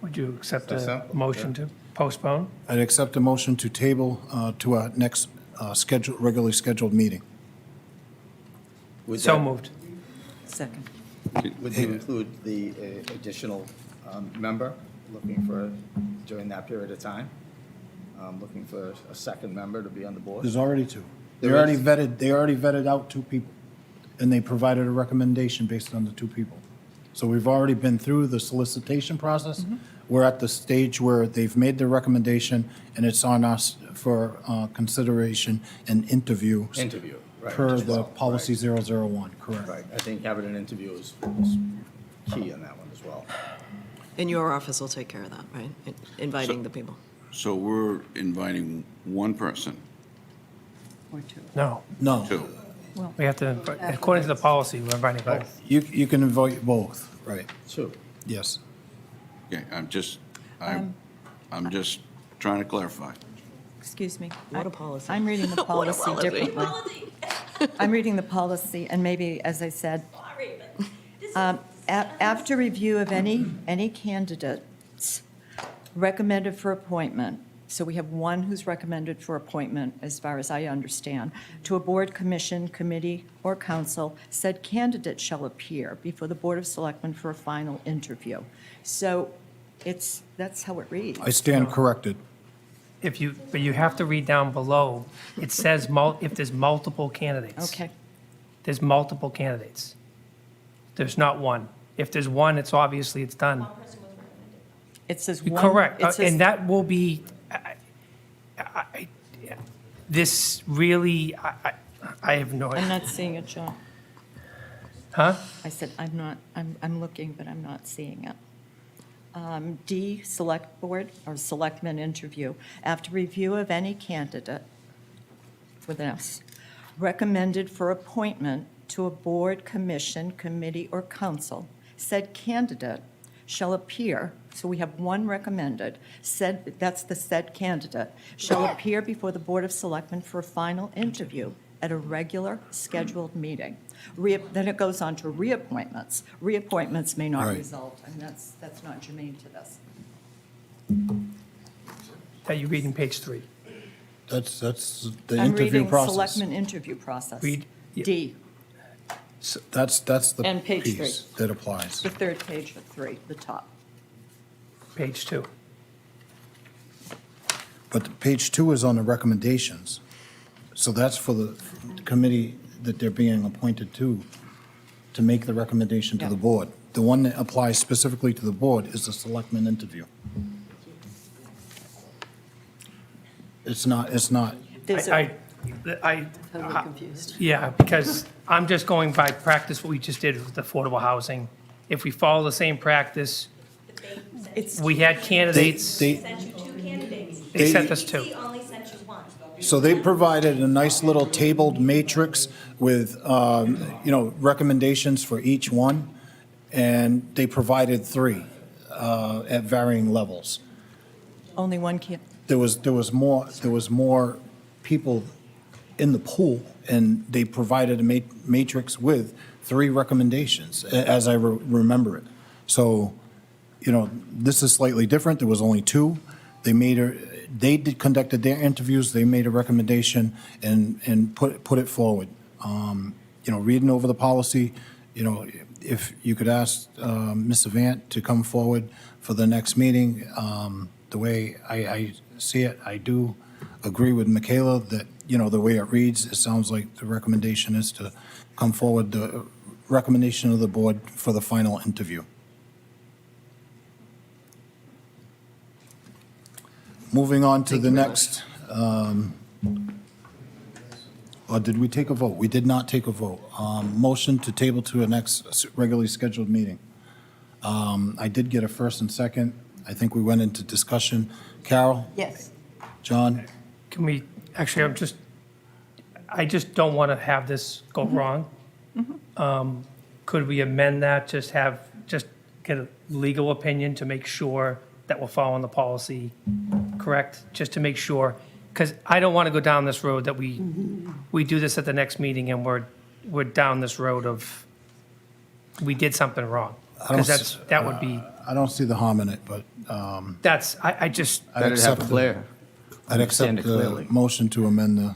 Would you accept a motion to postpone? I'd accept a motion to table to our next regularly scheduled meeting. So moved. Second. Would you include the additional member looking for, during that period of time? Looking for a second member to be on the board? There's already two. They There already is? vetted out two people, and they provided a recommendation based on the two people. So we've already been through the solicitation process. We're at the stage where they've made their recommendation, and it's on us for consideration and interview. Interview, right. Per the policy 001, correct. Right, I think having an interview is key on that one as well. And your office will take care of that, right? Inviting the people. So we're inviting one person, Or two. No, No, two. we have to, according to the policy, we're inviting both. you can invite both, right, Two. yes. Okay, I'm just trying to clarify. Excuse me. What a policy. I'm reading the What a policy policy. differently. I'm reading the policy, and maybe, as I said, Sorry, but this is. after review of any candidates recommended for appointment, so we have one who's recommended for appointment, as far as I understand, to a board, commission, committee, or council, said candidate shall appear before the Board of Selectmen for a final interview. So that's how it reads. I stand corrected. But you have to read down below, it says if there's multiple candidates. Okay. There's multiple candidates. There's not one. If there's one, it's obviously it's done. One person was recommended. It says one. Correct, it says- and that will be, this really, I have no I'm idea. not seeing it, John. Huh? I said, I'm looking, but I'm not seeing it. D, Select Board or Selectmen interview. After review of any candidate, with an S, recommended for appointment to a board, commission, committee, or council, said candidate shall appear, so we have one recommended, that's the said candidate, shall appear before the Board of Selectmen for a final interview at a regular scheduled meeting. Then it goes on to reappointments. Reappointments may not Right. result, and that's not germane to this. That you read in page 3. That's the I'm interview reading process. Selectmen interview process. Read- D, That's the And page piece that applies. the third page of 3, the top. Page 2. But page 2 is on the recommendations. So that's for the committee that they're being appointed to make the recommendation to the Yeah. board. The one that applies specifically to the board is the selectman interview. It's not, There's a- Totally confused. Yeah, because I'm just going by practice, what we just did with affordable housing. If we follow the same practice, It's, we had candidates, they, Sent you two candidates. they sent us two. CPC only sent you one. so they provided a nice little tabled matrix with, recommendations for each one, and they provided 3 at varying levels. only one can, There was more people in the pool, and they provided a matrix with 3 recommendations, as I remember it. So, this is slightly different. There was only 2. They conducted their interviews, they made a recommendation and put it forward. Reading over the policy, if you could ask Ms. Avant to come forward for the next meeting, the way I see it, I do agree with Michaela that, the way it reads, it sounds like the recommendation is to come forward, the recommendation of the board for the final interview. Moving on to the next, or did we take a vote? We did not take a vote. Motion to table to a next regularly scheduled meeting. I did get a first and second. I think we went into discussion. Carol? yes. John? Can we, actually, I just don't want to have this go wrong. Could we amend that, just get a legal opinion to make sure that we're following the policy correct? Just to make sure, because I don't want to go down this road that we do this at the next meeting and we're down this road of, we did something wrong. Because that would be, I don't see the harm in it, but I just, I'd accept clear. I'd accept Understand it the clearly. motion to amend the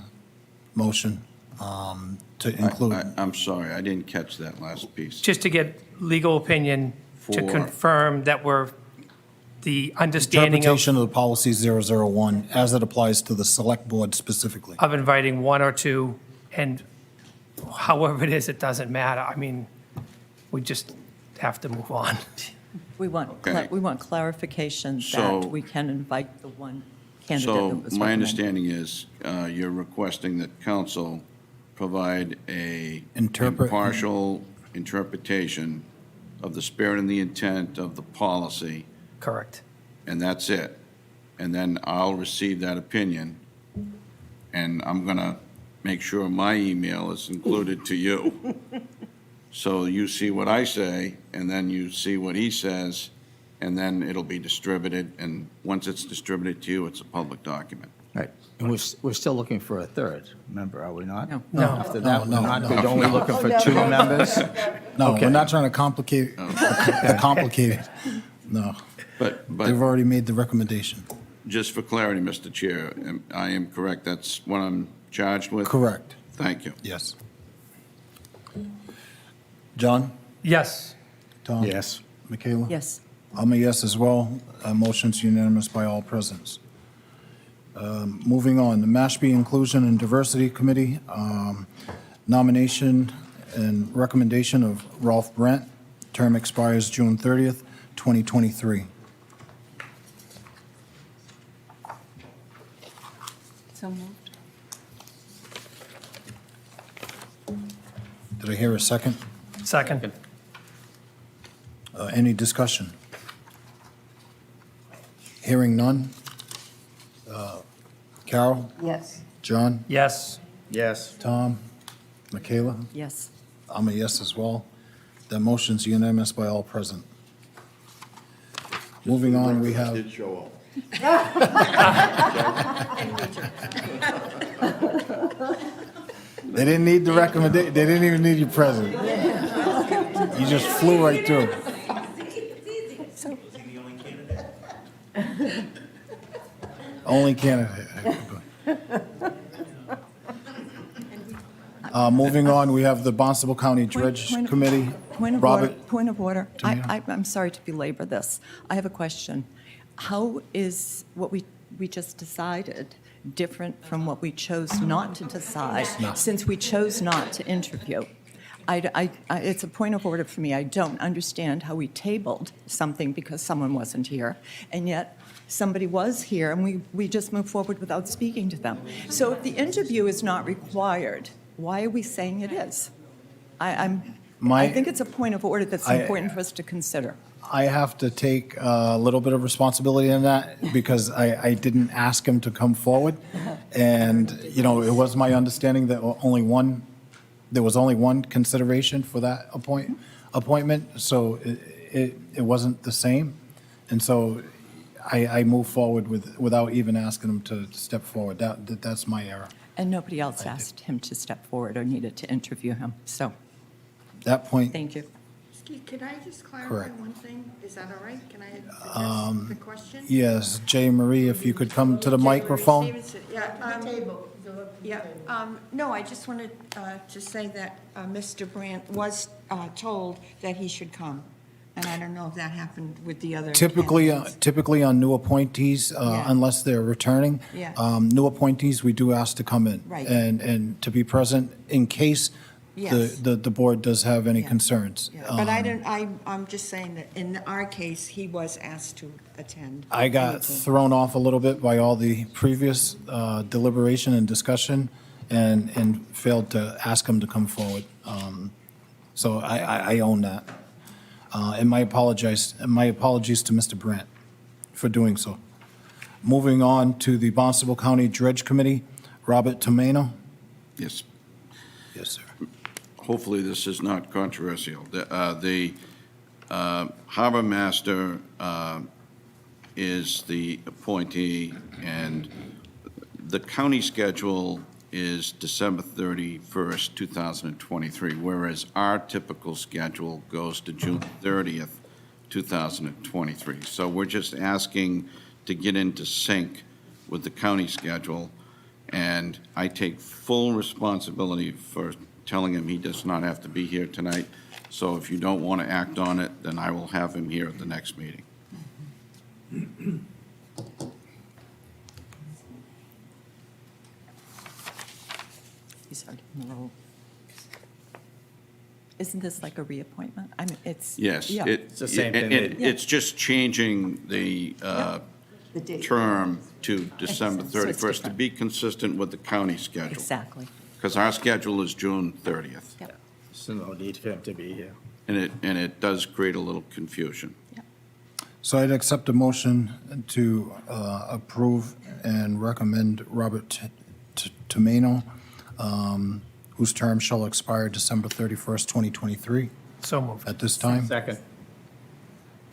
motion to include. I'm sorry, I didn't catch that last piece. just to get legal opinion to For- confirm that we're, the understanding of Interpretation of the policy 001 as it applies to the select board specifically. of inviting one or two, and however it is, it doesn't matter. I mean, we just have to move on. We want, Okay. we want clarification So- that we can invite the one candidate that So was my recommended. understanding is you're requesting that council provide a Interpret- impartial interpretation of the spirit and the intent of the policy, Correct. and that's it. And then I'll receive that opinion, and I'm going to make sure my email is included to you. So you see what I say, and then you see what he says, and then it'll be distributed, and once it's distributed to you, it's a public document. Right. And we're still looking for a third member, are we not? No. After that, No, we're not, no, we're only looking for two members? No, Okay. we're not trying to complicate it. No, But they've already made the recommendation. just for clarity, Mr. Chair, I am correct, that's what I'm charged with? Correct, Thank you. yes. John? Yes. Tom? Yes. Michaela? Yes. I'm a yes as well. Motion's unanimous by all present. Moving on, the Mashpee Inclusion and Diversity Committee, nomination and recommendation of Rolf Brandt. Term expires June 30th, 2023. So moved. Did I hear a second? Second. Any discussion? Hearing none. Carol? Yes. John? Yes. Yes. Tom? Michaela? Yes. I'm a yes as well. That motion's unanimous by all present. Moving on, we have, Did show up. they didn't need the recommendation, they didn't even need you present. You just flew right through. Only candidate. Moving on, we have the Barnstable County Dredge Point of- Committee. Point of order, Robert? point of order. Tamia? I'm sorry to belabor this. I have a question. How is what we just decided different from what we chose not to decide, since we chose not to interview? It's a point of order for me. I don't understand how we tabled something because someone wasn't here, and yet somebody was here, and we just moved forward without speaking to them. So if the interview is not required, why are we saying it is? I think it's a point of order that's important for us to consider. I have to take a little bit of responsibility in that because I didn't ask him to come forward. And, you know, it was my understanding that there was only one consideration for that appointment, so it wasn't the same. And so I moved forward without even asking him to step forward. That's my error. And nobody else asked him to step forward or needed to interview him. So, That point, thank you. Can I just clarify Correct. one thing? Is that all right? Can I address the question? yes, Jay Marie, if you could come to the microphone. Stevenson, yeah, no, I just wanted to say that Mr. Brandt was told that he should come, and I don't know if that happened with the other candidates. Typically on new appointees, Yeah. unless they're returning, Yeah. new appointees, we do ask to come in. Right. And to be present in case Yes. the board does have any Yeah. concerns. Yeah, But I'm just saying that in our case, he was asked to attend. I the got meeting. thrown off a little bit by all the previous deliberation and discussion and failed to ask him to come forward. So I own that. And my apologies to Mr. Brandt for doing so. Moving on to the Barnstable County Dredge Committee, Robert Tomano. Yes. Yes, sir. Hopefully, this is not controversial. The harbor master is the appointee, and the county schedule is December 31st, 2023, whereas our typical schedule goes to June 30th, 2023. So we're just asking to get into sync with the county schedule, and I take full responsibility for telling him he does not have to be here tonight. So if you don't want to act on it, then I will have him here at the next meeting. He's already in the role. Isn't this like a reappointment? I mean, it's. Yes. Yeah. It's the same thing. It's just changing the The date. term to December sense. So it's 31st to different. be consistent with the county schedule. Exactly. Because our schedule is June 30th. Yep. So no need for him to be here. And it does create a little confusion. So I'd accept a motion to approve and recommend Robert Tomano, whose term shall expire December 31st, 2023. So moved. At this time, Second.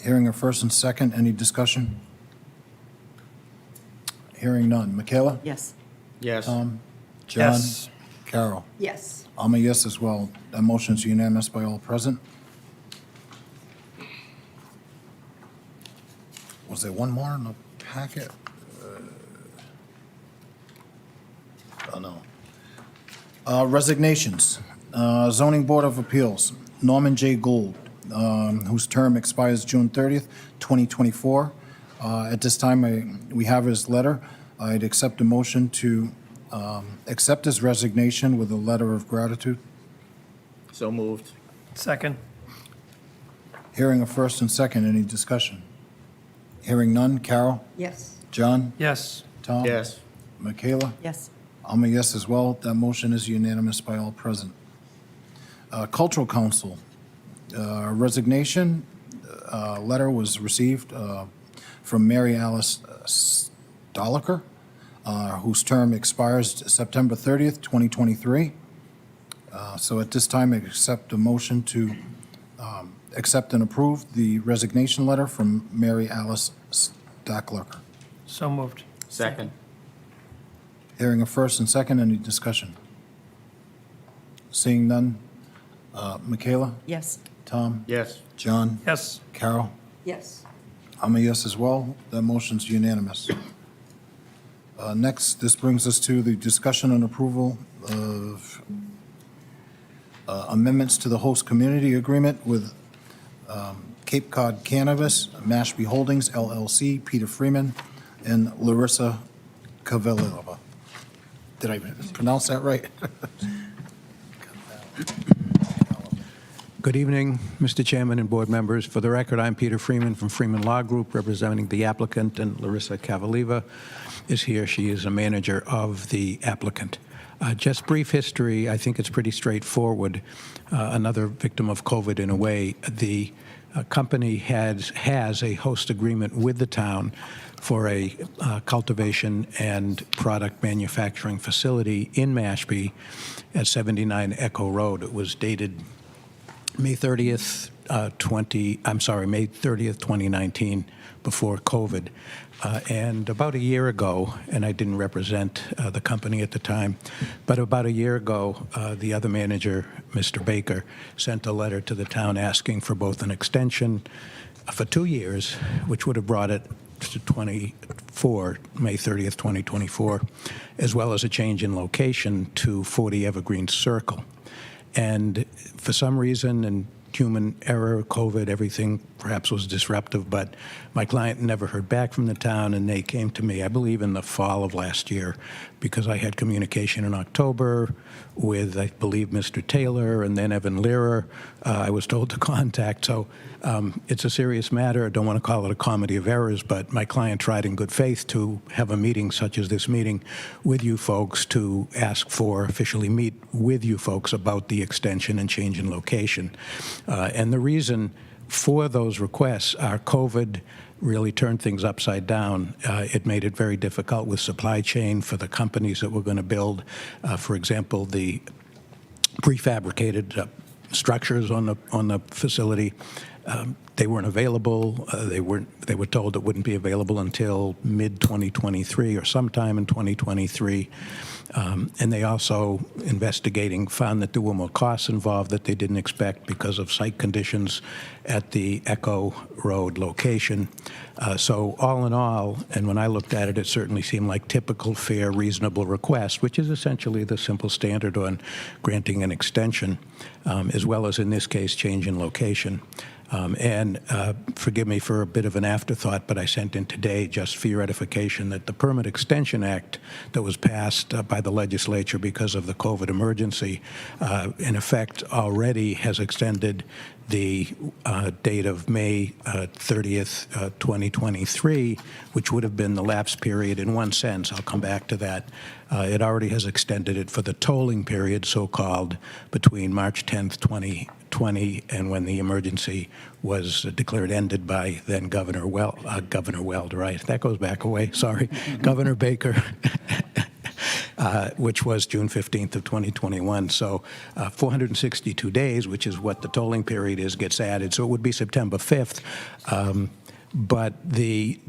hearing a first and second, any discussion? Hearing none. Michaela? Yes. Yes. Tom? John? Yes. Carol? Yes. I'm a yes as well. That motion is unanimous by all present. Was there one more in the packet? Oh, no. Resignations. Zoning Board of Appeals, Norman J. Gould, whose term expires June 30th, 2024. At this time, we have his letter. I'd accept a motion to accept his resignation with a letter of gratitude. So moved. Second. Hearing a first and second, any discussion? Hearing none. Carol? Yes. John? Yes. Tom? Yes. Michaela? Yes. I'm a yes as well. That motion is unanimous by all present. Cultural Council, resignation letter was received from Mary Alice Stoliker, whose term expires September 30th, 2023. So at this time, I accept a motion to accept and approve the resignation letter from Mary Alice Stoliker. So moved. Second. Hearing a first and second, any discussion? Seeing none. Michaela? Yes. Tom? Yes. John? Yes. Carol? Yes. I'm a yes as well. That motion's unanimous. Next, this brings us to the discussion and approval of amendments to the host community agreement with Cape Cod Cannabis, Mashpee Holdings, LLC, Peter Freeman, and Larissa Kavalova. Did I pronounce that right? Good evening, Mr. Chairman and board members. For the record, I'm Peter Freeman from Freeman Law Group, representing the applicant, and Larissa Kavaleva is here. She is a manager of the applicant. Just brief history, I think it's pretty straightforward. Another victim of COVID in a way. The company has a host agreement with the town for a cultivation and product manufacturing facility in Mashpee at 79 Echo Road. It was dated May 30th, 2019, before COVID. And about a year ago, and I didn't represent the company at the time, but about a year ago, the other manager, Mr. Baker, sent a letter to the town asking for both an extension for 2 years, which would have brought it to May 30th, 2024, as well as a change in location to 40 Evergreen Circle. And for some reason, and human error, COVID, everything perhaps was disruptive, but my client never heard back from the town, and they came to me, I believe, in the fall of last year, because I had communication in October with, I believe, Mr. Taylor and then Evan Learer. I was told to contact. So it's a serious matter. I don't want to call it a comedy of errors, but my client tried in good faith to have a meeting such as this meeting with you folks to ask for, officially meet with you folks about the extension and change in location. And the reason for those requests are COVID, really turned things upside down. It made it very difficult with supply chain for the companies that were going to build, for example, the prefabricated structures on the facility. They weren't available. They were told it wouldn't be available until mid-2023 or sometime in 2023. And they also, investigating, found that there were more costs involved that they didn't expect because of site conditions at the Echo Road location. So all in all, and when I looked at it, it certainly seemed like typical, fair, reasonable request, which is essentially the simple standard on granting an extension, as well as in this case, change in location. And forgive me for a bit of an afterthought, but I sent in today, just for your edification, that the Permit Extension Act that was passed by the legislature because of the COVID emergency, in effect, already has extended the date of May 30th, 2023, which would have been the lapse period in one sense. I'll come back to that. It already has extended it for the tolling period, so-called, between March 10th, 2020, and when the emergency was declared ended by then Governor Weld, right? That goes back a way, sorry. Governor Baker. Which was June 15th of 2021. So 462 days, which is what the tolling period is, gets added. So it would be September 5th. But the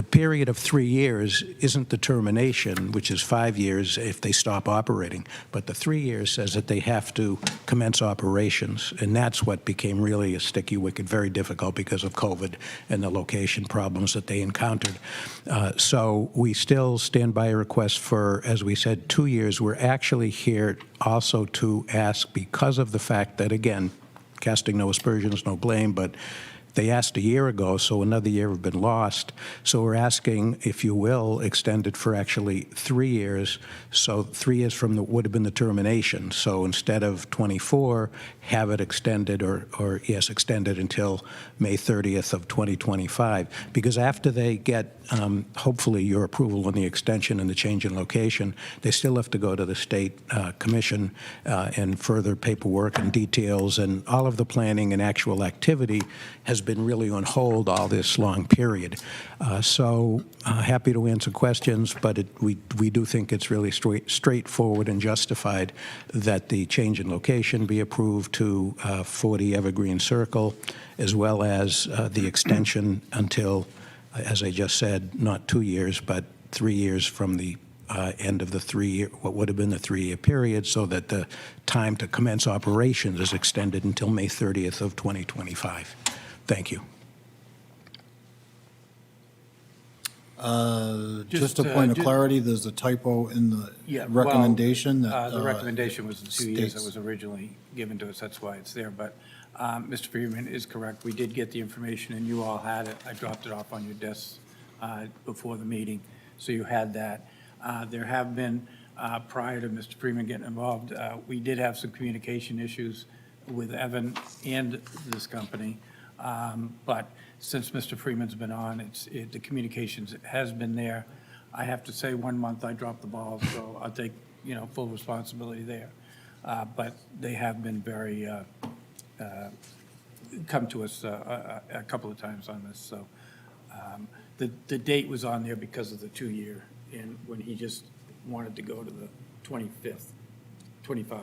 period of 3 years isn't the termination, which is 5 years if they stop operating. But the 3 years says that they have to commence operations. And that's what became really a sticky wicket, very difficult because of COVID and the location problems that they encountered. So we still stand by a request for, as we said, 2 years. We're actually here also to ask, because of the fact that, again, casting no aspersions, no blame, but they asked a year ago, so another year have been lost. So we're asking, if you will, extend it for actually 3 years. So 3 years from would have been the termination. So instead of 24, have it extended, or yes, extended until May 30th of 2025. Because after they get, hopefully, your approval on the extension and the change in location, they still have to go to the state commission and further paperwork and details, and all of the planning and actual activity has been really on hold all this long period. So happy to answer questions, but we do think it's really straightforward and justified that the change in location be approved to 40 Evergreen Circle, as well as the extension until, as I just said, not 2 years, but 3 years from the end of the 3 year, what would have been the 3 year period, so that the time to commence operations is extended until May 30th of 2025. Thank you. Just a point of clarity, there's a typo in the recommendation. The recommendation was the 2 years that states- was originally given to us, that's why it's there. But Mr. Freeman is correct, we did get the information and you all had it. I dropped it off on your desks before the meeting, so you had that. There have been, prior to Mr. Freeman getting involved, we did have some communication issues with Evan and this company. But since Mr. Freeman's been on, the communications has been there. I have to say, 1 month I dropped the ball, so I'll take, full responsibility there. But they have been very, come to us a couple of times on this. So the date was on there because of the 2 year, and when he just wanted to go to the 2025.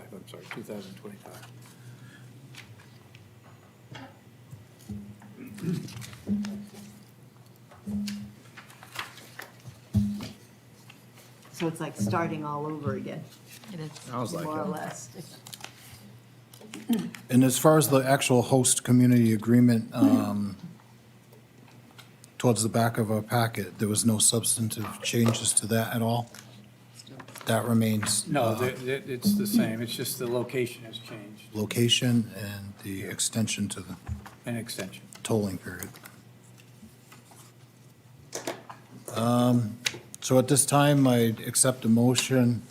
So it's like starting all over again. It is. Sounds like More or it. less. And as far as the actual host community agreement, towards the back of our packet, there was no substantive changes to that at all? That remains? No, it's the same, it's just the location has changed, Location and the extension to the an extension. tolling period. So at this time, I'd accept a motion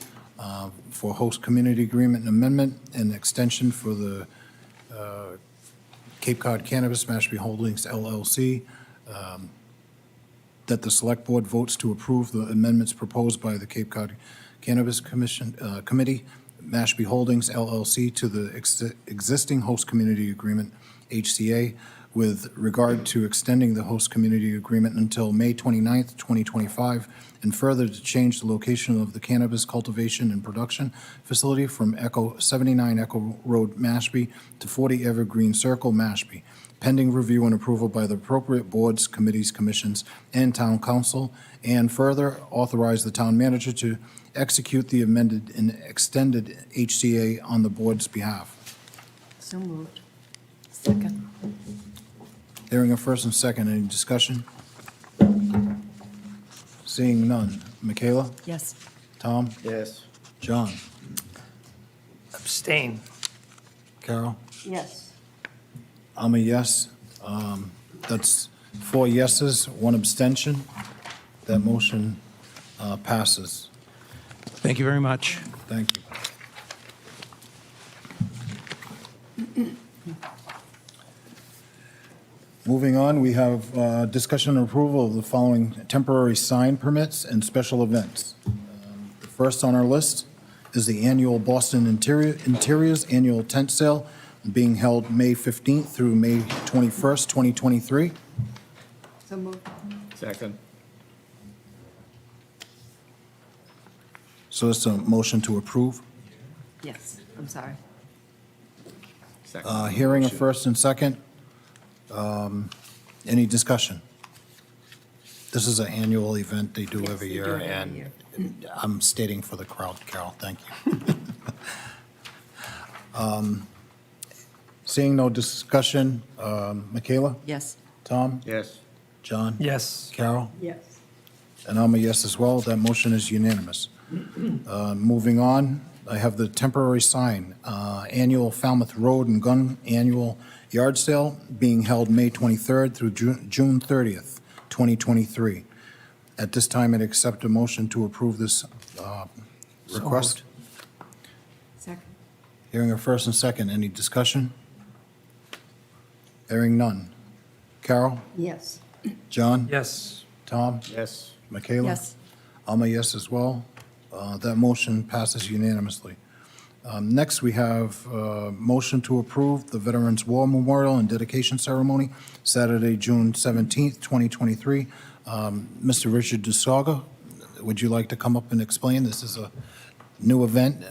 for host community agreement and amendment and extension for the Cape Cod Cannabis Mashpee Holdings LLC, that the Select Board votes to approve the amendments proposed by the Cape Cod Cannabis Committee, Mashpee Holdings LLC, to the existing host community agreement, HCA, with regard to extending the host community agreement until May 29th, 2025, and further to change the location of the cannabis cultivation and production facility from 79 Echo Road, Mashpee, to 40 Evergreen Circle, Mashpee, pending review and approval by the appropriate boards, committees, commissions, and town council, and further authorize the town manager to execute the amended and extended HCA on the board's behalf. So moved. Second. Hearing a first and second, any discussion? Seeing none. Michaela? Yes. Tom? Yes. John? Abstain. Carol? Yes. I'm a yes. That's 4 yeses, 1 abstention. That motion passes. Thank you very much. Thank you. Moving on, we have discussion and approval of the following temporary sign permits and special events. The first on our list is the annual Boston Interiors Annual Tent Sale being held May 15th through May 21st, 2023. So moved. Second. So it's a motion to approve. Yes, I'm sorry. Second. Hearing a first and second. Any discussion? This is an annual event they do every year, and I'm stating for the crowd, Carol, thank you. Seeing no discussion, Michaela? Yes. Tom? Yes. John? Yes. Carol? Yes. And I'm a yes as well. That motion is unanimous. Moving on, I have the temporary sign, annual Falmouth Road and Gun Annual Yard Sale being held May 23rd through June 30th, 2023. At this time, I'd accept a motion to approve this request. Second. Hearing a first and second, any discussion? Hearing none. Carol? Yes. John? Yes. Tom? Yes. Michaela? Yes. I'm a yes as well. That motion passes unanimously. Next, we have motion to approve the Veterans War Memorial and Dedication Ceremony, Saturday, June 17th, 2023. Mr. Richard DeSaga, would you like to come up and explain? This is a new event.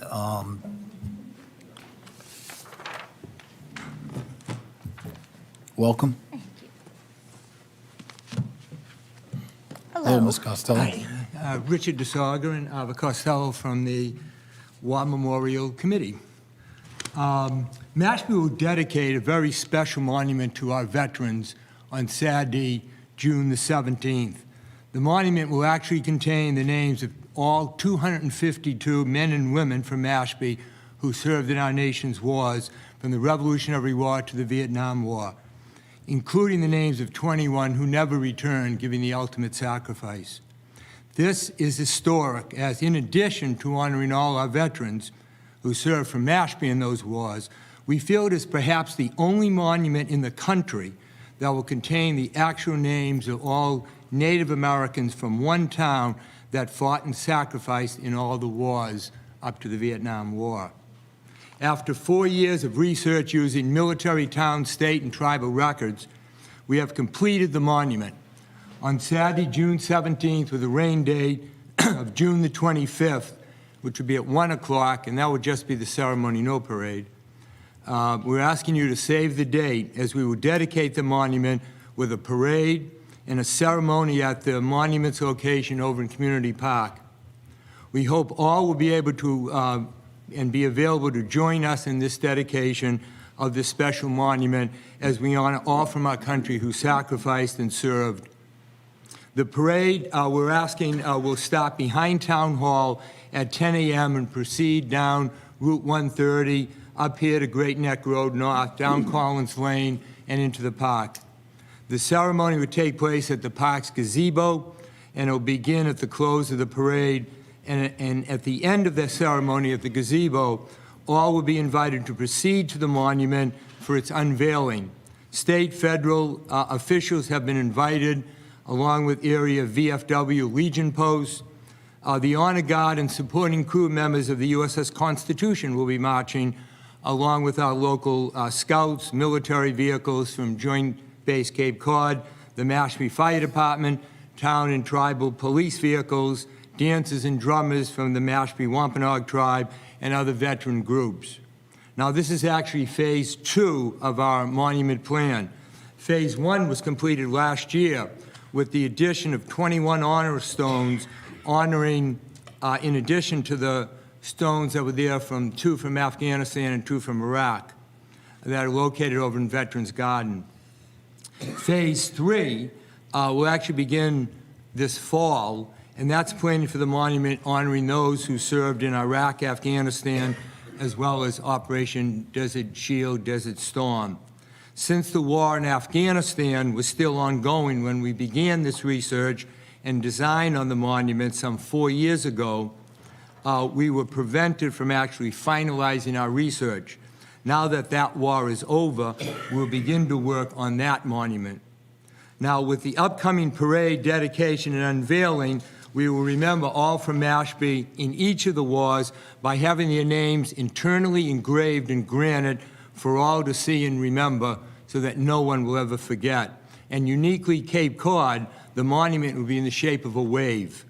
Welcome. Hello, Ms. Costello. Richard DeSaga and Ava Costello from the War Memorial Committee. Mashpee will dedicate a very special monument to our veterans on Saturday, June the 17th. The monument will actually contain the names of all 252 men and women from Mashpee who served in our nation's wars, from the Revolutionary War to the Vietnam War, including the names of 21 who never returned, giving the ultimate sacrifice. This is historic, as in addition to honoring all our veterans who served for Mashpee in those wars, we feel it is perhaps the only monument in the country that will contain the actual names of all Native Americans from one town that fought and sacrificed in all the wars up to the Vietnam War. After 4 years of research using military, town, state, and tribal records, we have completed the monument. On Saturday, June 17th, with a rain date of June the 25th, which would be at 1 o'clock, and that would just be the ceremony, no parade. We're asking you to save the date, as we will dedicate the monument with a parade and a ceremony at the monument's location over in Community Park. We hope all will be able to and be available to join us in this dedication of this special monument as we honor all from our country who sacrificed and served. The parade, we're asking, will stop behind Town Hall at 10 a.m. and proceed down Route 130, up here to Great Neck Road North, down Collins Lane, and into the park. The ceremony would take place at the park's gazebo, and it will begin at the close of the parade. And at the end of the ceremony at the gazebo, all will be invited to proceed to the monument for its unveiling. State, federal officials have been invited, along with area VFW Legion posts. The Honor Guard and supporting crew members of the USS Constitution will be marching, along with our local scouts, military vehicles from Joint Base Cape Cod, the Mashpee Fire Department, town and tribal police vehicles, dancers and drummers from the Mashpee Wampanoag tribe, and other veteran groups. Now, this is actually Phase 2 of our monument plan. Phase 1 was completed last year with the addition of 21 honor stones honoring, in addition to the stones that were there from 2 from Afghanistan and 2 from Iraq that are located over in Veterans Garden. Phase 3 will actually begin this fall, and that's planning for the monument honoring those who served in Iraq, Afghanistan, as well as Operation Desert Shield, Desert Storm. Since the war in Afghanistan was still ongoing when we began this research and design on the monument some 4 years ago, we were prevented from actually finalizing our research. Now that that war is over, we'll begin to work on that monument. Now, with the upcoming parade, dedication, and unveiling, we will remember all from Mashpee in each of the wars by having their names internally engraved in granite for all to see and remember so that no one will ever forget. And uniquely Cape Cod, the monument will be in the shape of a wave.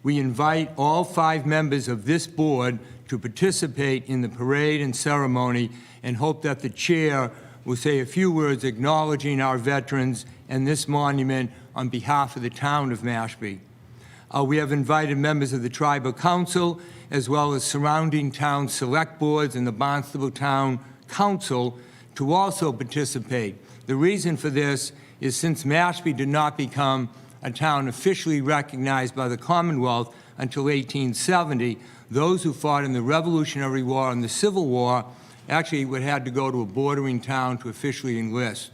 We invite all 5 members of this board to participate in the parade and ceremony and hope that the chair will say a few words acknowledging our veterans and this monument on behalf of the town of Mashpee. We have invited members of the Tribal Council as well as surrounding town select boards and the Barnstable Town Council to also participate. The reason for this is since Mashpee did not become a town officially recognized by the Commonwealth until 1870, those who fought in the Revolutionary War and the Civil War actually would have to go to a bordering town to officially enlist.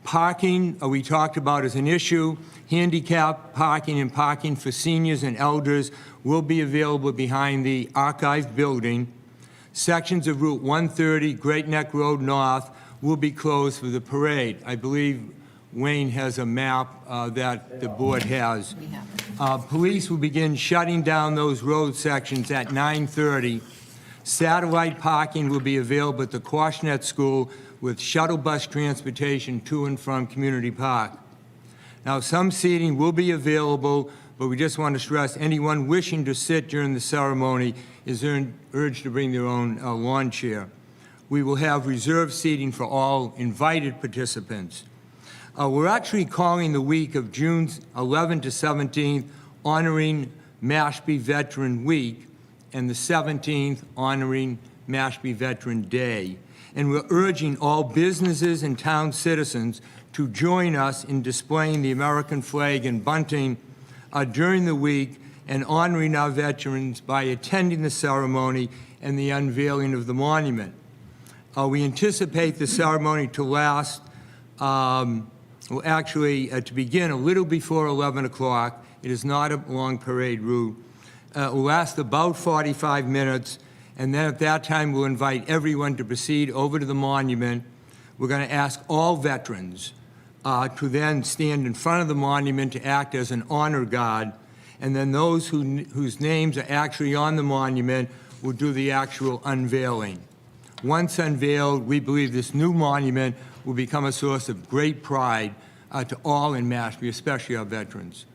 Parking, we talked about as an issue. Handicap parking and parking for seniors and elders will be available behind the archive building. Sections of Route 130, Great Neck Road North, will be closed for the parade. I believe Wayne has a map that the board has. Police will begin shutting down those road sections at 9:30. Satellite parking will be available at the Quashnet School with shuttle bus transportation to and from Community Park. Now, some seating will be available, but we just want to stress anyone wishing to sit during the ceremony is urged to bring their own lawn chair. We will have reserved seating for all invited participants. We're actually calling the week of June 11th to 17th honoring Mashpee Veteran Week and the 17th honoring Mashpee Veteran Day. And we're urging all businesses and town citizens to join us in displaying the American flag and bunting during the week and honoring our veterans by attending the ceremony and the unveiling of the monument. We anticipate the ceremony to last, to begin a little before 11 o'clock. It is not a long parade route. It will last about 45 minutes, and then at that time we'll invite everyone to proceed over to the monument. We're going to ask all veterans to then stand in front of the monument to act as an honor guard, and then those whose names are actually on the monument will do the actual unveiling. Once unveiled, we believe this new monument will become a source of great pride to all in Mashpee, especially our veterans.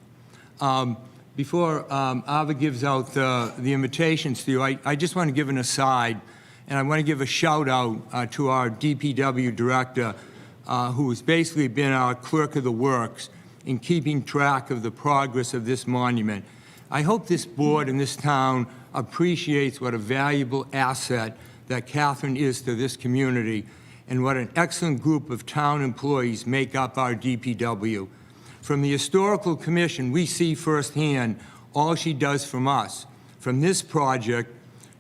Before Ava gives out the invitations to you, I just want to give an aside, and I want to give a shout out to our DPW director, who has basically been our clerk of the works in keeping track of the progress of this monument. I hope this board and this town appreciates what a valuable asset that Catherine is to this community and what an excellent group of town employees make up our DPW. From the Historical Commission, we see firsthand all she does from us, from this project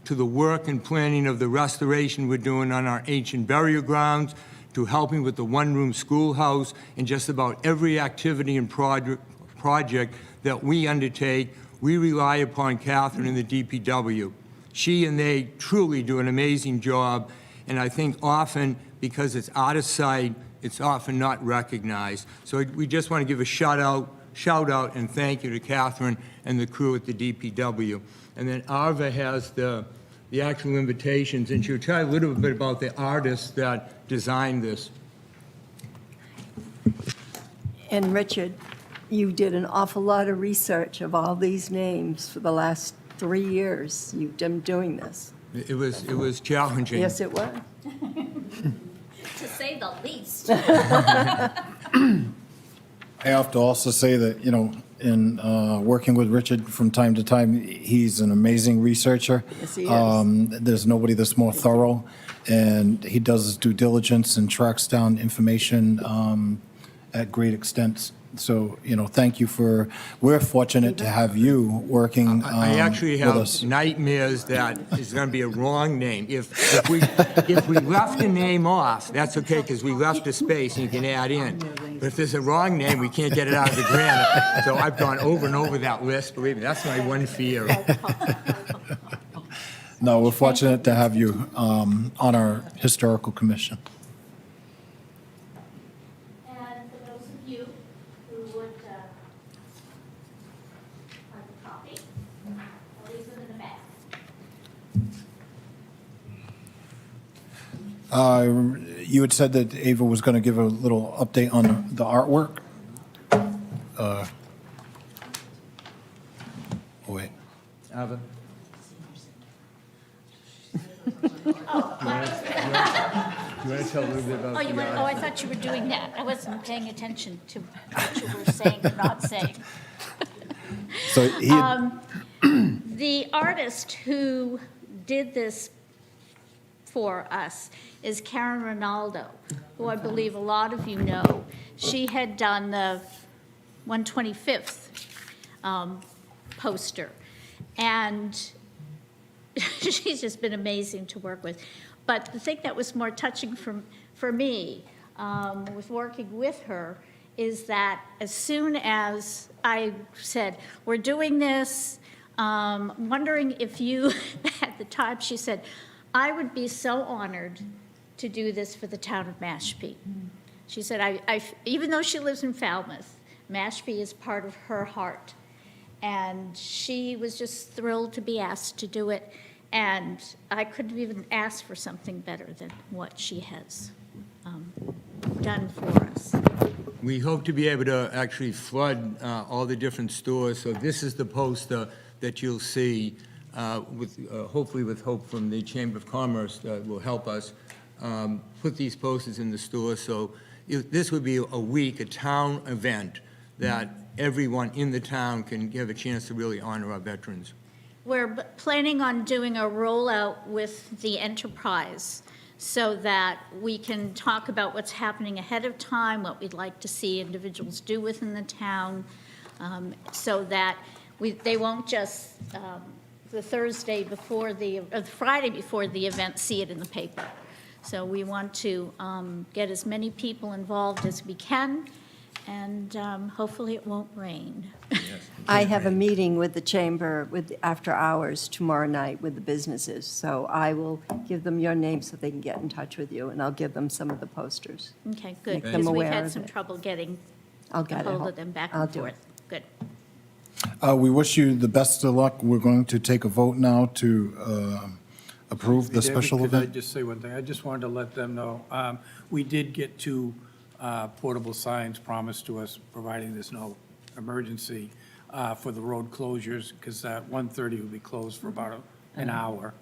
to the work and planning of the restoration we're doing on our ancient burial grounds, to helping with the one-room schoolhouse, and just about every activity and project that we undertake. We rely upon Catherine and the DPW. She and they truly do an amazing job, and I think often, because it's out of sight, it's often not recognized. So we just want to give a shout out and thank you to Catherine and the crew at the DPW. And then Arva has the actual invitations, and she'll tell you a little bit about the artists that designed this. And Richard, you did an awful lot of research of all these names for the last 3 years. You've been doing this. It was challenging. Yes, it was. To say the least. I have to also say that, in working with Richard from time to time, he's an amazing researcher. Yes, he is. There's nobody that's more thorough, and he does his due diligence and tracks down information at great extent. So, thank you we're fortunate to have you working I actually with have us. nightmares that it's going to be a wrong name. If we left a name off, that's okay, because we left a space and you can add in. But if there's a wrong name, we can't get it out of the granite. So I've gone over and over that list, believe me, that's my one fear. No, we're fortunate to have you on our historical commission. And for those of you who would like a copy, I'll leave them in the back. You had said that Ava was going to give a little update on the artwork. Wait. Ava? Do you want to tell a little bit about I thought you were doing that. I wasn't paying attention to what you were saying or not saying. So he had, The artist who did this for us is Karen Ronaldo, who I believe a lot of you know. She had done the 125th poster, and she's just been amazing to work with. But the thing that was more touching for me with working with her is that as soon as I said, we're doing this, wondering if you, at the time, she said, I would be so honored to do this for the town of Mashpee. She said, even though she lives in Falmouth, Mashpee is part of her heart. And she was just thrilled to be asked to do it. And I couldn't even ask for something better than what she has done for us. We hope to be able to actually flood all the different stores. So this is the poster that you'll see, hopefully with hope from the Chamber of Commerce that will help us put these posters in the stores. So this would be a week, a town event that everyone in the town can give a chance to really honor our veterans. We're planning on doing a rollout with the enterprise so that we can talk about what's happening ahead of time, what we'd like to see individuals do within the town, so that they won't just the Thursday before the Friday before the event see it in the paper. So we want to get as many people involved as we can, and hopefully it won't rain. I have a meeting with the chamber after hours tomorrow night with the businesses, so I will give them your name so they can get in touch with you, and I'll give them some of the posters. Okay, good, Make them because we've aware had of some it. trouble getting I'll a get it. hold of them back I'll and do it. forth. Good. we wish you the best of luck. We're going to take a vote now to approve the David, special could I event. just say one thing? I just wanted to let them know, we did get 2 portable signs promised to us, providing there's no emergency, for the road closures, because that 1:30 will be closed for about an hour.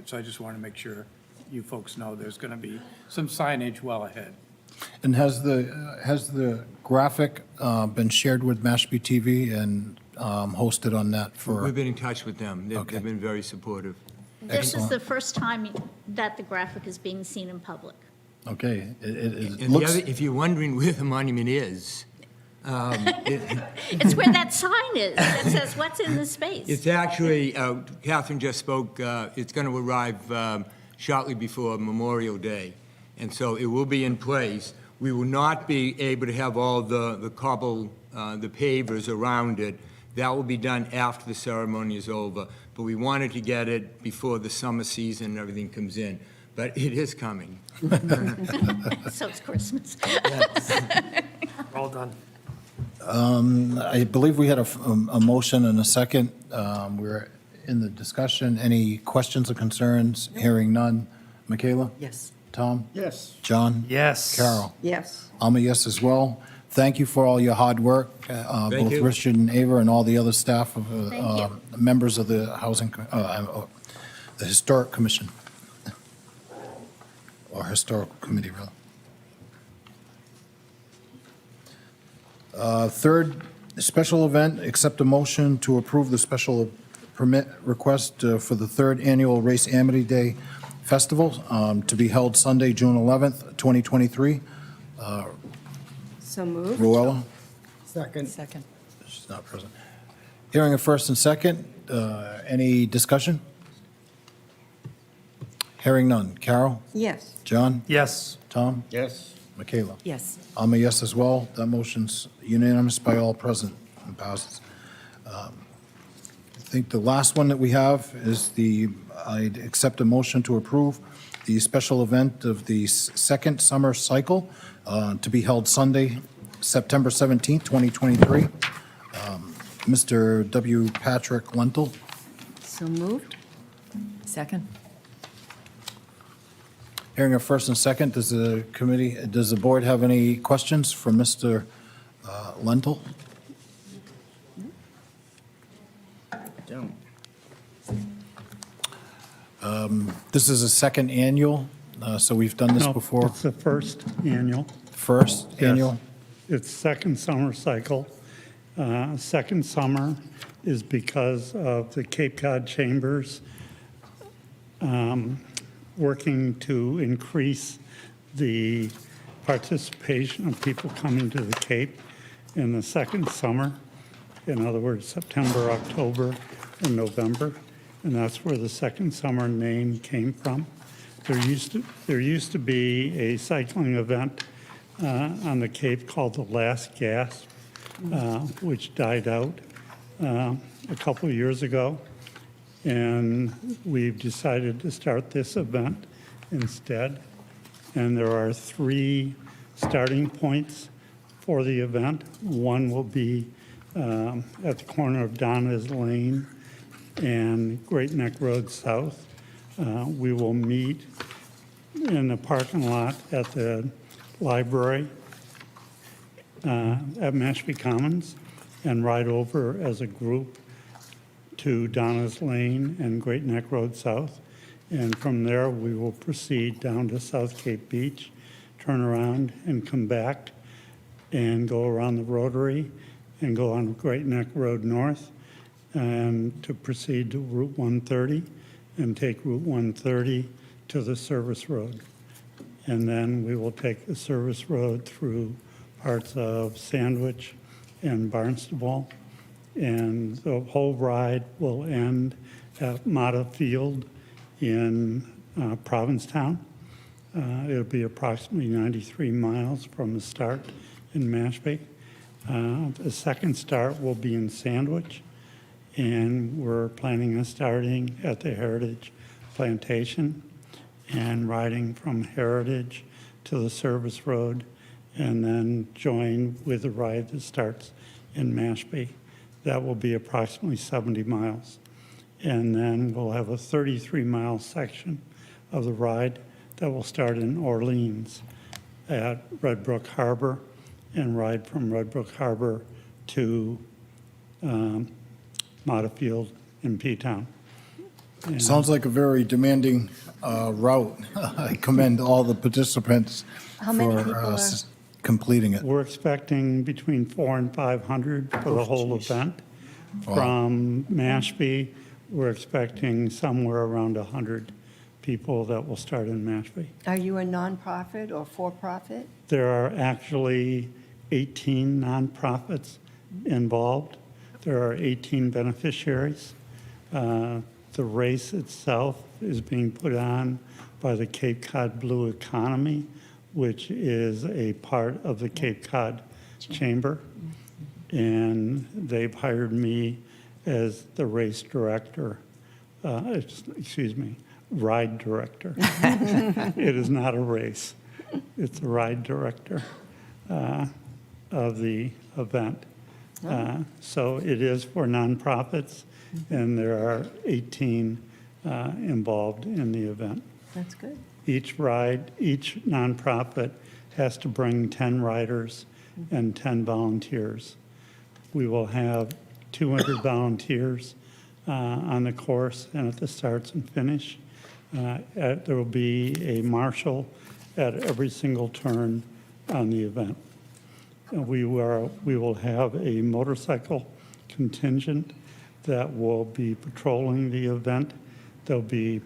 So I just want to make sure you folks know there's going to be some signage well ahead. And has the graphic been shared with Mashpee TV and hosted on that for? We've been in touch with them. They've Okay. been very supportive. This is Excellent. the first time that the graphic is being seen in public. Okay, it And the looks, other, if you're wondering where the monument is, It's where that sign is that says what's in the space. it's actually, Catherine just spoke, it's going to arrive shortly before Memorial Day. And so it will be in place. We will not be able to have all the cobble, the pavers around it. That will be done after the ceremony is over. But we wanted to get it before the summer season and everything comes in. But it is coming. So it's Christmas. Well done. I believe we had a motion and a second. We're in the discussion. Any questions or concerns? Hearing none. Michaela? Yes. Tom? Yes. John? Yes. Carol? Yes. I'm a yes as well. Thank you for all your hard work, both you. Richard and Ava and all the other staff of, Thank you. members of the the Historic Commission, or Historical Committee, really. Third, special event, accept a motion to approve the special permit request for the third annual Race Amity Day Festival to be held Sunday, June 11th, 2023. So moved. Ruella? Second. Second. She's not present. Hearing a first and second, any discussion? Hearing none. Carol? Yes. John? Yes. Tom? Yes. Michaela? Yes. I'm a yes as well. That motion's unanimous by all present and passes. I think the last one that we have is I'd accept a motion to approve the special event of the second summer cycle to be held Sunday, September 17th, 2023. Mr. W. Patrick Lentil. So moved. Second. Hearing a first and second, does the board have any questions for Mr. Lentil? Don't. This is a second annual, so we've done this No, before. It's the first annual. First Yes. annual? It's second summer cycle. Second summer is because of the Cape Cod Chambers working to increase the participation of people coming to the Cape in the second summer. In other words, September, October, and November. And that's where the second summer name came from. There used to be a cycling event on the Cape called the Last Gasp, which died out a couple of years ago. And we've decided to start this event instead. And there are 3 starting points for the event. One will be at the corner of Donna's Lane and Great Neck Road South. We will meet in the parking lot at the library at Mashpee Commons and ride over as a group to Donna's Lane and Great Neck Road South. And from there, we will proceed down to South Cape Beach, turn around and come back and go around the Rotary and go on Great Neck Road North and to proceed to Route 130 and take Route 130 to the service road. And then we will take the service road through parts of Sandwich and Barnstable. And the whole ride will end at Mata Field in Provincetown. It'll be approximately 93 miles from the start in Mashpee. The second start will be in Sandwich, and we're planning on starting at the Heritage Plantation and riding from Heritage to the service road, and then join with the ride that starts in Mashpee. That will be approximately 70 miles. And then we'll have a 33-mile section of the ride that will start in Orleans at Red Brook Harbor and ride from Red Brook Harbor to Mata Field in P-Town. And Sounds like a very demanding route. I commend all the participants How many for people are- completing it. We're expecting between 400 and 500 for the whole event. Wow. From Mashpee, we're expecting somewhere around 100 people that will start in Mashpee. Are you a nonprofit or for-profit? There are actually 18 nonprofits involved. There are 18 beneficiaries. The race itself is being put on by the Cape Cod Blue Economy, which is a part of the Cape Cod Chamber. And they've hired me as the race director, ride director. It is not a race. It's a ride director of the event. So it is for nonprofits, and there are 18 involved in the event. That's good. Each nonprofit has to bring 10 riders and 10 volunteers. We will have 200 volunteers on the course and at the starts and finish. There will be a marshal at every single turn on the event. We will have a motorcycle contingent that will be patrolling the event. There'll be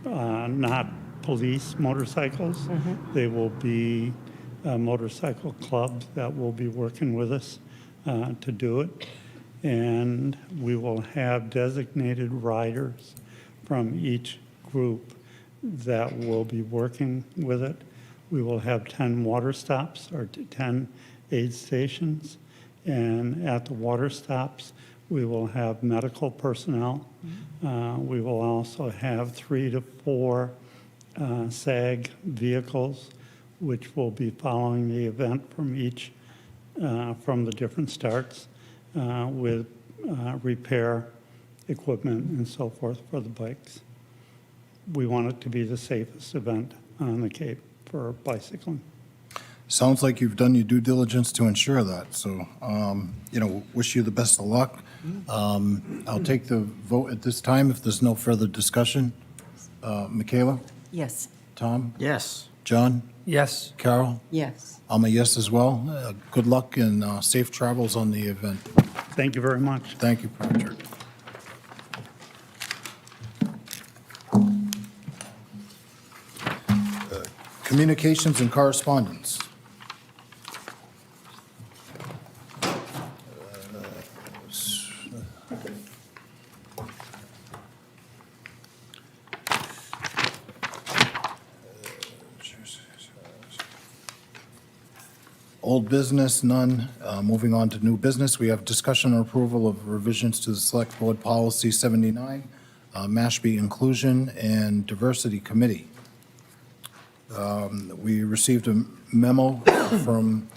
not police motorcycles. They will be motorcycle clubs that will be working with us to do it. And we will have designated riders from each group that will be working with it. We will have 10 water stops or 10 aid stations. And at the water stops, we will have medical personnel. We will also have 3 to 4 SAG vehicles, which will be following the event from the different starts with repair equipment and so forth for the bikes. We want it to be the safest event on the Cape for bicycling. Sounds like you've done your due diligence to ensure that, so, wish you the best of luck. I'll take the vote at this time if there's no further discussion. Michaela? Yes. Tom? Yes. John? Yes. Carol? Yes. I'm a yes as well. Good luck and safe travels on the event. Thank you very much. Thank you, Patrick. Communications and correspondence. Old business, none. Moving on to new business, we have discussion and approval of revisions to the Select Board Policy 79, Mashpee Inclusion and Diversity Committee. We received a memo from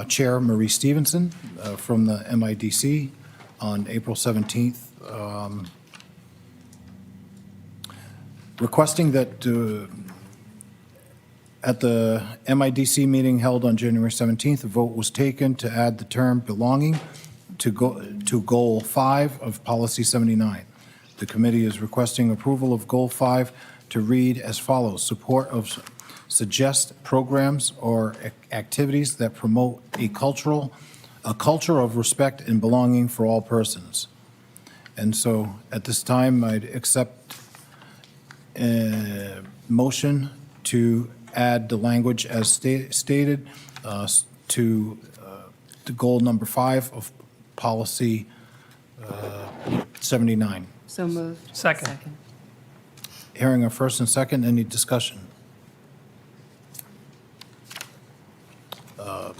Chair Marie Stevenson from the MIDC on April 17th, requesting that at the MIDC meeting held on January 17th, a vote was taken to add the term belonging to Goal 5 of Policy 79. The committee is requesting approval of Goal 5 to read as follows: support of suggest programs or activities that promote a culture of respect and belonging for all persons. And so at this time, I'd accept a motion to add the language as stated to goal number 5 of policy 79. So moved. Second. Hearing a first and second, any discussion?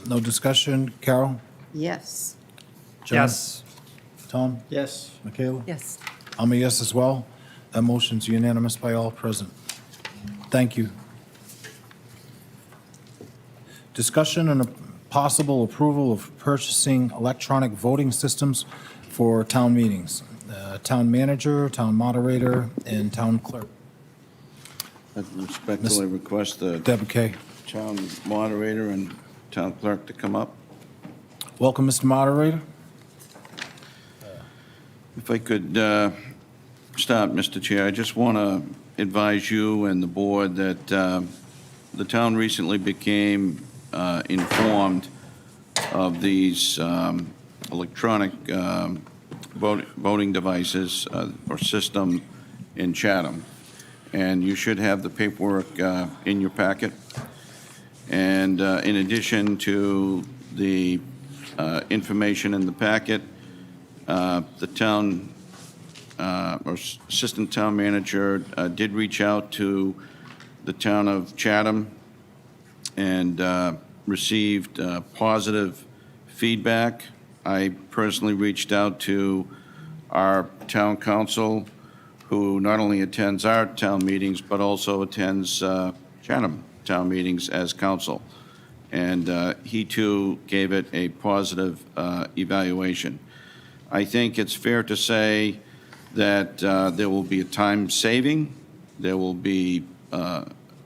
No discussion. Carol? Yes. John? Yes. Tom? Yes. Michaela? Yes. I'm a yes as well. That motion's unanimous by all present. Thank you. Discussion and a possible approval of purchasing electronic voting systems for town meetings. Town manager, town moderator, and town clerk. I respectfully request the Deb Kay. town moderator and town clerk to come up. Welcome, Mr. Moderator. If I could start, Mr. Chair, I just want to advise you and the board that the town recently became informed of these electronic voting devices or system in Chatham. And you should have the paperwork in your packet. And in addition to the information in the packet, the town or assistant town manager did reach out to the town of Chatham and received positive feedback. I personally reached out to our town council, who not only attends our town meetings, but also attends Chatham town meetings as council. And he too gave it a positive evaluation. I think it's fair to say that there will be a time saving, there will be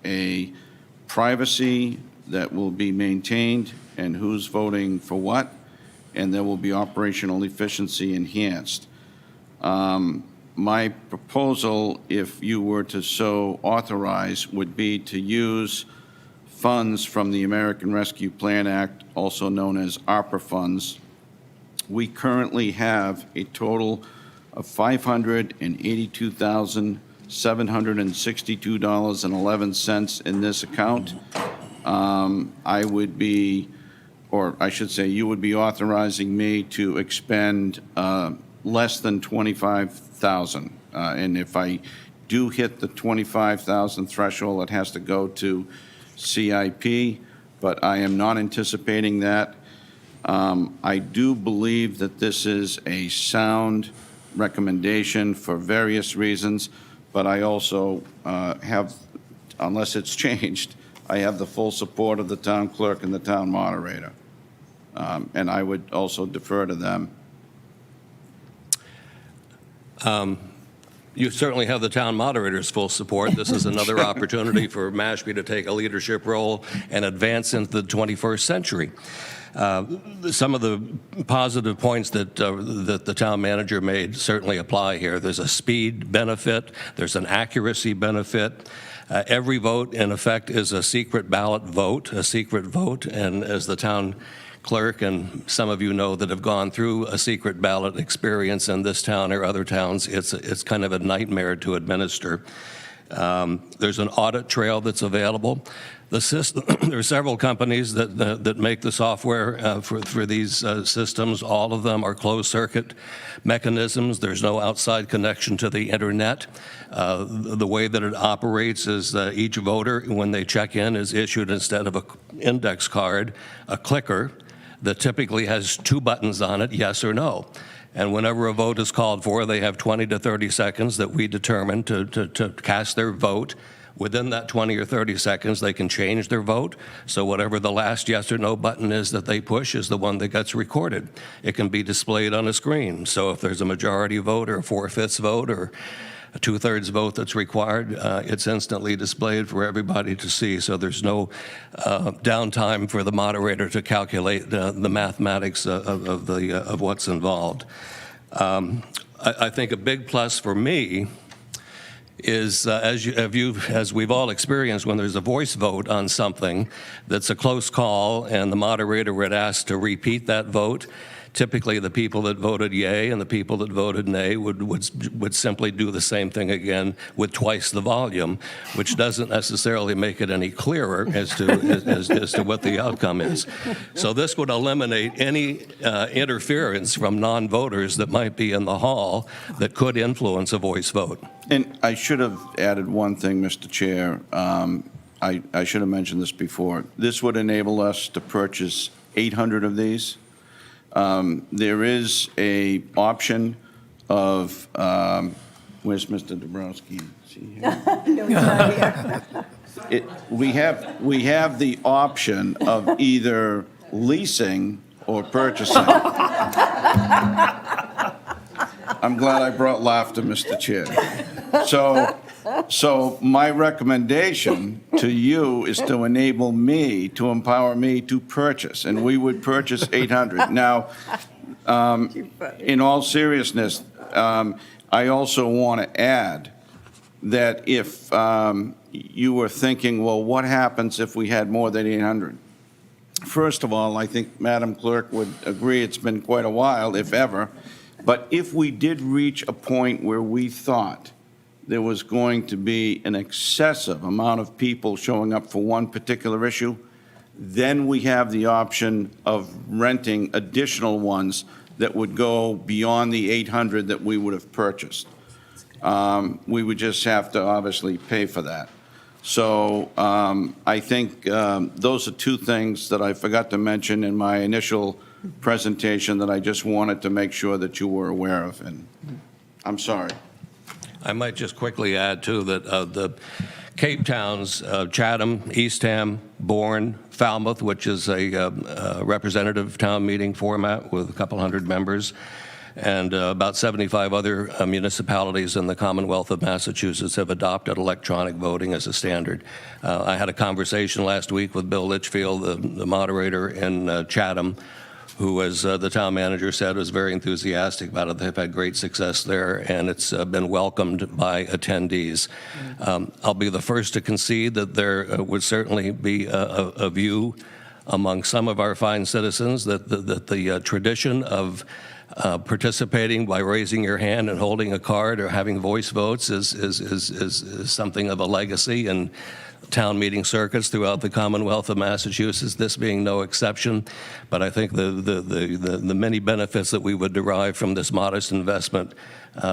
a privacy that will be maintained and who's voting for what, and there will be operational efficiency enhanced. My proposal, if you were to so authorize, would be to use funds from the American Rescue Plan Act, also known as ARPA funds. We currently have a total of $582,762.11 in this account. I would be, or I should say, you would be authorizing me to expend less than $25,000. And if I do hit the $25,000 threshold, it has to go to CIP, but I am not anticipating that. I do believe that this is a sound recommendation for various reasons, but I also have, unless it's changed, I have the full support of the town clerk and the town moderator. And I would also defer to them. You certainly have the town moderator's full support. This is another opportunity for Mashpee to take a leadership role and advance into the 21st century. Some of the positive points that the town manager made certainly apply here. There's a speed benefit. There's an accuracy benefit. Every vote, in effect, is a secret ballot vote, and as the town clerk and some of you know that have gone through a secret ballot experience in this town or other towns, it's kind of a nightmare to administer. There's an audit trail that's available. The system, there are several companies that make the software for these systems. All of them are closed-circuit mechanisms. There's no outside connection to the internet. The way that it operates is each voter, when they check in, is issued, instead of an index card, a clicker that typically has 2 buttons on it, yes or no. And whenever a vote is called for, they have 20 to 30 seconds that we determine to cast their vote. Within that 20 or 30 seconds, they can change their vote. So whatever the last yes or no button is that they push is the one that gets recorded. It can be displayed on a screen. So if there's a majority vote or a 4/5 vote or a 2/3 vote that's required, it's instantly displayed for everybody to see. So there's no downtime for the moderator to calculate the mathematics of what's involved. I think a big plus for me is, as we've all experienced, when there's a voice vote on something that's a close call and the moderator would ask to repeat that vote, typically the people that voted yay and the people that voted nay would simply do the same thing again with twice the volume, which doesn't necessarily make it any clearer as to what the outcome is. So this would eliminate any interference from non-voters that might be in the hall that could influence a voice vote. And I should have added one thing, Mr. Chair. I should have mentioned this before. This would enable us to purchase 800 of these. There is a option of, where's Mr. Dabrowski? Is he here? No, he's not here. We have the option of either leasing or purchasing. I'm glad I brought laughter, Mr. Chair. So my recommendation to you is to enable me, to empower me to purchase, and we would purchase 800. Now, in all seriousness, I also want to add that if you were thinking, well, what happens if we had more than 800? First of all, I think Madam Clerk would agree it's been quite a while, if ever. But if we did reach a point where we thought there was going to be an excessive amount of people showing up for one particular issue, then we have the option of renting additional ones that would go beyond the 800 that we would have purchased. We would just have to obviously pay for that. So I think those are 2 things that I forgot to mention in my initial presentation that I just wanted to make sure that you were aware of, and I'm sorry. I might just quickly add, too, that the Cape Towns, Chatham, Eastham, Bourne, Falmouth, which is a representative town meeting format with a couple hundred members, and about 75 other municipalities in the Commonwealth of Massachusetts have adopted electronic voting as a standard. I had a conversation last week with Bill Litchfield, the moderator in Chatham, who, as the town manager said, was very enthusiastic about it. They've had great success there, and it's been welcomed by attendees. I'll be the first to concede that there would certainly be a view among some of our fine citizens that the tradition of participating by raising your hand and holding a card or having voice votes is something of a legacy in town meeting circuits throughout the Commonwealth of Massachusetts, this being no exception. But I think the many benefits that we would derive from this modest investment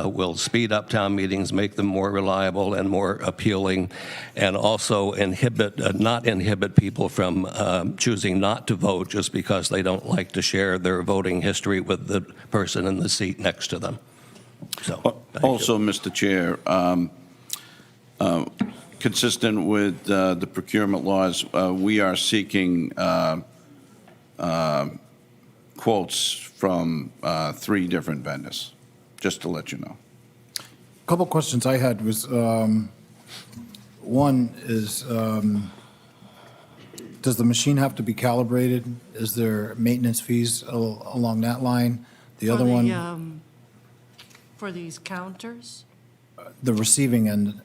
will speed up town meetings, make them more reliable and more appealing, and also not inhibit people from choosing not to vote just because they don't like to share their voting history with the person in the seat next to them. So, Also, Mr. Chair, consistent with the procurement laws, we are seeking quotes from 3 different vendors, just to let you know. A couple questions I had was, one is, does the machine have to be calibrated? Is there maintenance fees along that line? The other one, For these counters, the receiving end,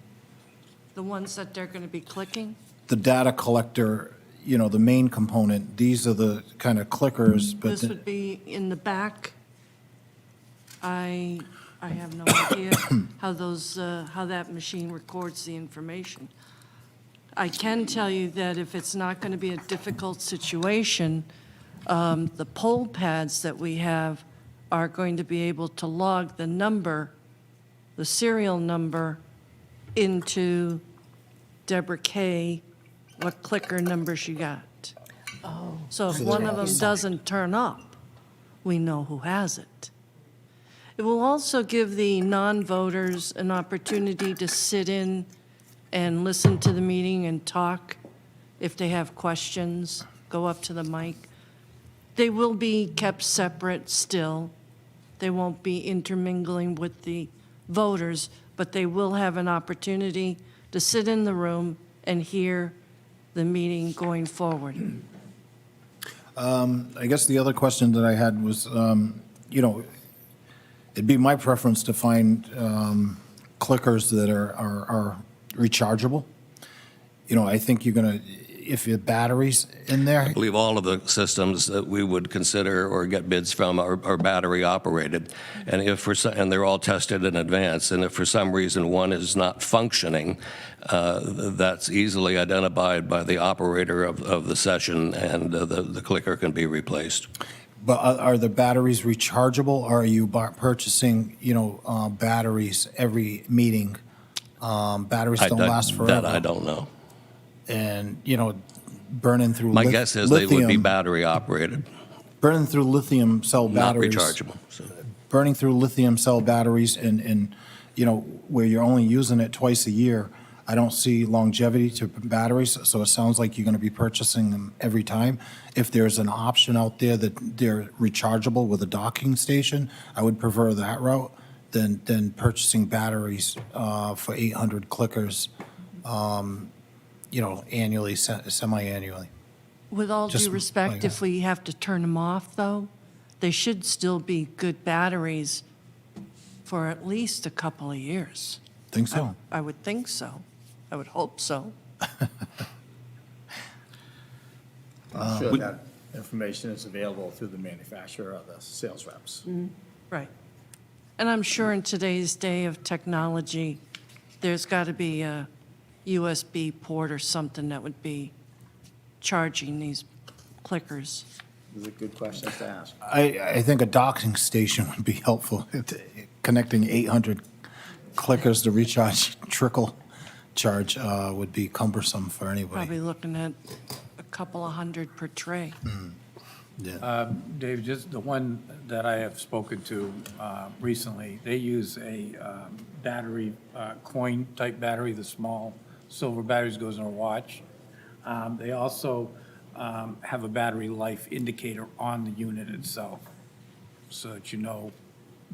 the ones that they're going to be clicking? the data collector, you know, the main component, these are the kind of clickers, but This would be in the back. I have no idea how that machine records the information. I can tell you that if it's not going to be a difficult situation, the poll pads that we have are going to be able to log the number, the serial number, into Deborah Kay, what clicker number she got. Oh. So if one of them doesn't turn up, we know who has it. It will also give the non-voters an opportunity to sit in and listen to the meeting and talk. If they have questions, go up to the mic. They will be kept separate still. They won't be intermingling with the voters, but they will have an opportunity to sit in the room and hear the meeting going forward. I guess the other question that I had was, you know, it'd be my preference to find clickers that are rechargeable. You know, I think you're going to, if your battery's in there. I believe all of the systems that we would consider or get bids from are battery operated, and and they're all tested in advance. And if for some reason one is not functioning, that's easily identified by the operator of the session, and the clicker can be replaced. But are the batteries rechargeable, or are you purchasing, you know, batteries every meeting? Batteries don't last forever. That I don't know. And, you know, burning through My guess is they would be battery operated. Burning through lithium cell batteries. Not rechargeable. So. Burning through lithium cell batteries and, you know, where you're only using it twice a year, I don't see longevity to batteries, so it sounds like you're going to be purchasing them every time. If there's an option out there that they're rechargeable with a docking station, I would prefer that route than purchasing batteries for 800 clickers, you know, annually, semi-annually. With all due respect, if we have to turn them off, though, they should still be good batteries for at least a couple of years. Think so? I would think so. I would hope so. I'm sure that information is available through the manufacturer or the sales reps. Right. And I'm sure in today's day of technology, there's got to be a USB port or something that would be charging these clickers. These are good questions to ask. I think a docking station would be helpful. Connecting 800 clickers to recharge trickle charge would be cumbersome for anybody. Probably looking at a couple of hundred per tray. Yeah. Dave, just the one that I have spoken to recently, they use a battery, coin-type battery, the small silver batteries goes in a watch. They also have a battery life indicator on the unit itself, so that you know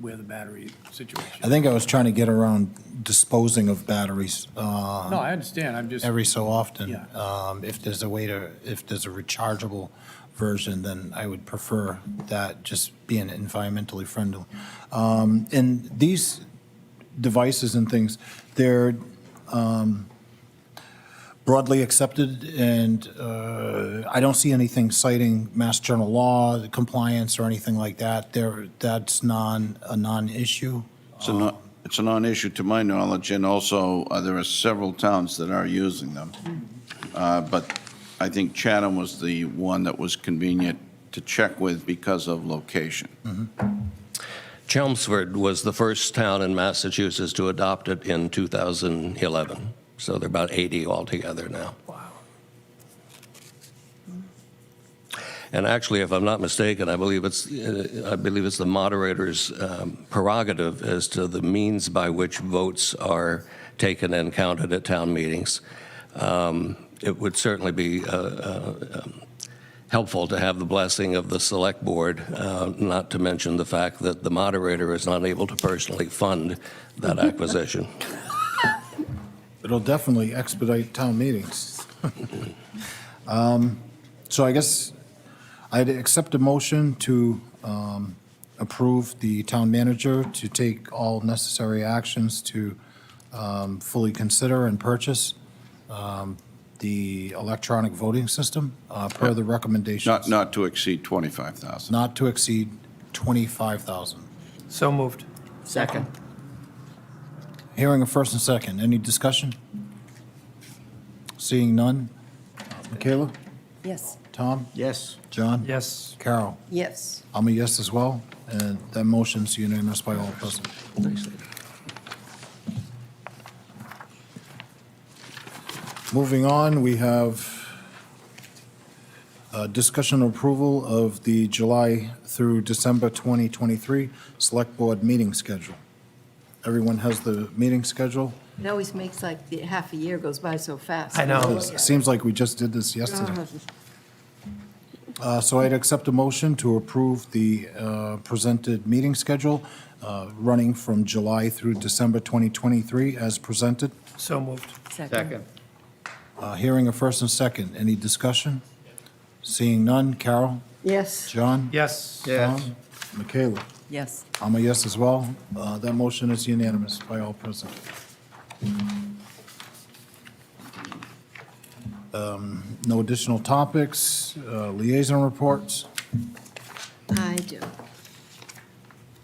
where the battery situation I think I was trying to get around disposing of batteries. No, I understand, I'm just. Every so often. Yeah. If there's a way to, if there's a rechargeable version, then I would prefer that, just being environmentally friendly. And these devices and things, they're broadly accepted, and I don't see anything citing Mass General law compliance or anything like that. That's a non-issue. It's a non-issue to my knowledge, and also there are several towns that are using them. But I think Chatham was the one that was convenient to check with because of location. Chelmsford was the first town in Massachusetts to adopt it in 2011. So there are about 80 altogether now. Wow. And actually, if I'm not mistaken, I believe it's the moderator's prerogative as to the means by which votes are taken and counted at town meetings. It would certainly be helpful to have the blessing of the select board, not to mention the fact that the moderator is not able to personally fund that acquisition. It'll definitely expedite town meetings. So I guess I'd accept a motion to approve the town manager to take all necessary actions to fully consider and purchase the electronic voting system per the recommendations. Not to exceed 25,000. Not to exceed 25,000. So moved. Second. Hearing a first and second. Any discussion? Seeing none. Michaela? Yes. Tom? Yes. John? Yes. Carol? Yes. I'm a yes as well, and that motion's unanimous by all present. Moving on, we have discussion approval of the July through December 2023 Select Board meeting schedule. Everyone has the meeting schedule? It always makes like half a year goes by so fast. I know. It seems like we just did this yesterday. So I'd accept a motion to approve the presented meeting schedule running from July through December 2023 as presented. So moved. Second. Hearing a first and second. Any discussion? Seeing none. Carol? Yes. John? Yes. Tom? Michaela? Yes. I'm a yes as well. That motion is unanimous by all present. No additional topics, liaison reports. I do.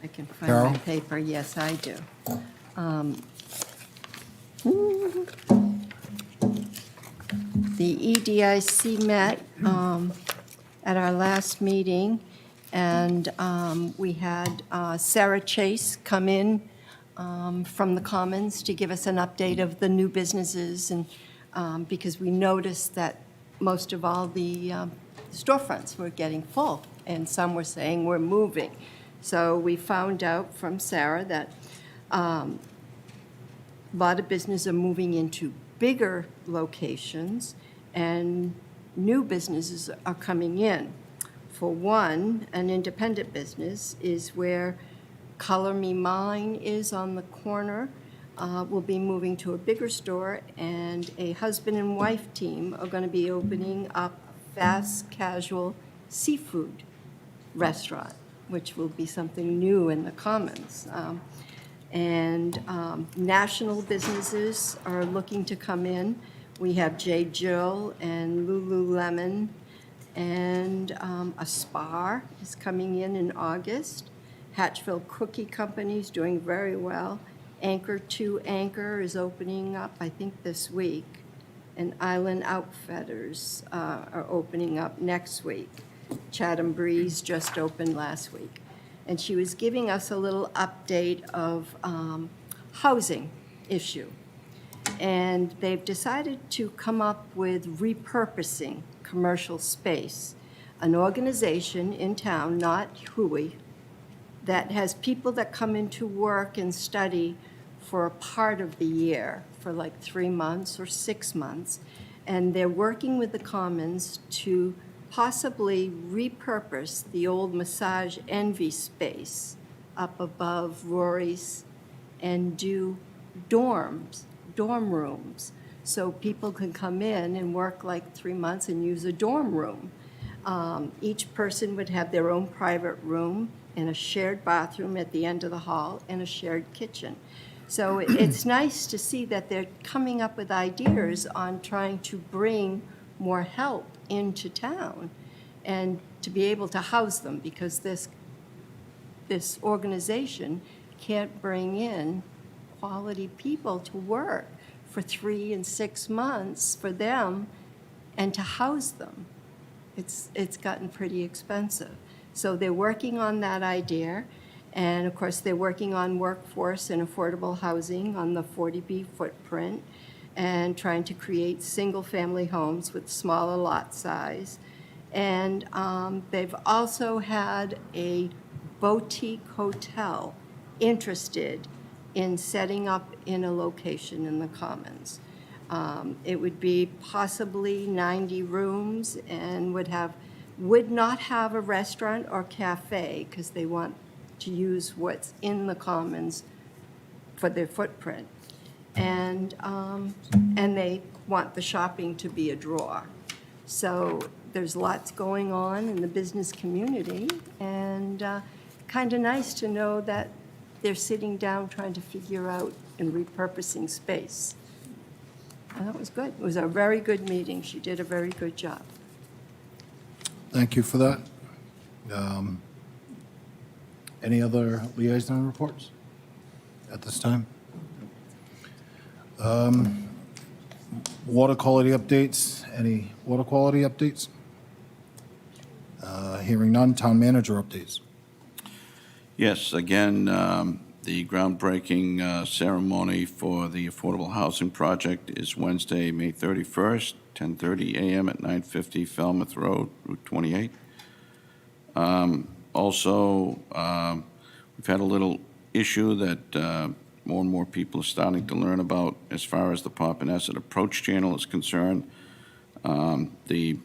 I can find Carol? my paper. Yes, I do. The EDIC met at our last meeting, and we had Sarah Chase come in from the Commons to give us an update of the new businesses, and because we noticed that most of all the storefronts were getting full, and some were saying we're moving. So we found out from Sarah that a lot of businesses are moving into bigger locations, and new businesses are coming in. For one, an independent business is where Color Me Mine is on the corner. Will be moving to a bigger store, and a husband and wife team are going to be opening up a fast casual seafood restaurant, which will be something new in the Commons. National businesses are looking to come in. We have J. Jill and Lululemon, and a Spar is coming in August. Hatchville Cookie Company is doing very well. Anchor 2 Anchor is opening up, I think, this week. And Island Outfitters are opening up next week. Chatham Breeze just opened last week. And she was giving us a little update of housing issue. And they've decided to come up with repurposing commercial space. An organization in town, not Hui, that has people that come into work and study for a part of the year, for like 3 months or 6 months. And they're working with the Commons to possibly repurpose the old Massage Envy space up above Rory's and do dorm rooms. So people can come in and work like 3 months and use a dorm room. Each person would have their own private room and a shared bathroom at the end of the hall and a shared kitchen. So it's nice to see that they're coming up with ideas on trying to bring more help into town and to be able to house them, because this organization can't bring in quality people to work for 3 and 6 months for them and to house them. It's gotten pretty expensive. So they're working on that idea. And of course, they're working on workforce and affordable housing on the 40B footprint and trying to create single-family homes with smaller lot size. And they've also had a boutique hotel interested in setting up in a location in the Commons. It would be possibly 90 rooms and would not have a restaurant or cafe because they want to use what's in the Commons for their footprint. And they want the shopping to be a draw. So there's lots going on in the business community, and kind of nice to know that they're sitting down trying to figure out and repurposing space. And that was good. It was a very good meeting. She did a very good job. Thank you for that. Any other liaison reports at this time? Water quality updates. Any water quality updates? Hearing none. Town manager updates. Yes, again, the groundbreaking ceremony for the affordable housing project is Wednesday, May 31st, 10:30 a.m. at 950 Falmouth Road, Route 28. Also, we've had a little issue that more and more people are starting to learn about as far as the Pompanesett Approach Channel is concerned. The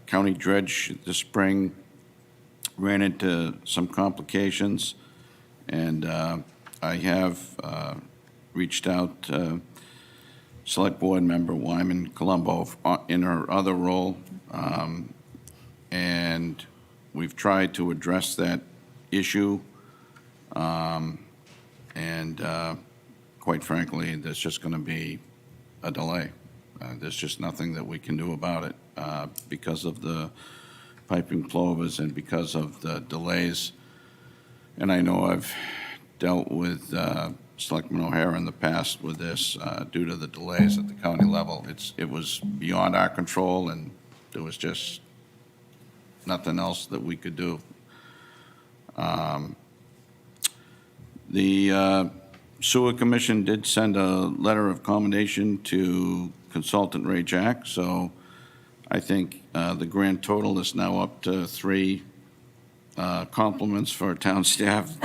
county dredge this spring ran into some complications, and I have reached out to Select Board Member Wyman Colombo in her other role, and we've tried to address that issue, and quite frankly, there's just going to be a delay. There's just nothing that we can do about it because of the piping plovers and because of the delays. And I know I've dealt with Selectman O'Hara in the past with this due to the delays at the county level. It was beyond our control, and there was just nothing else that we could do. The Sewer Commission did send a letter of commendation to consultant Ray Jack, so I think the grand total is now up to 3 compliments for town staff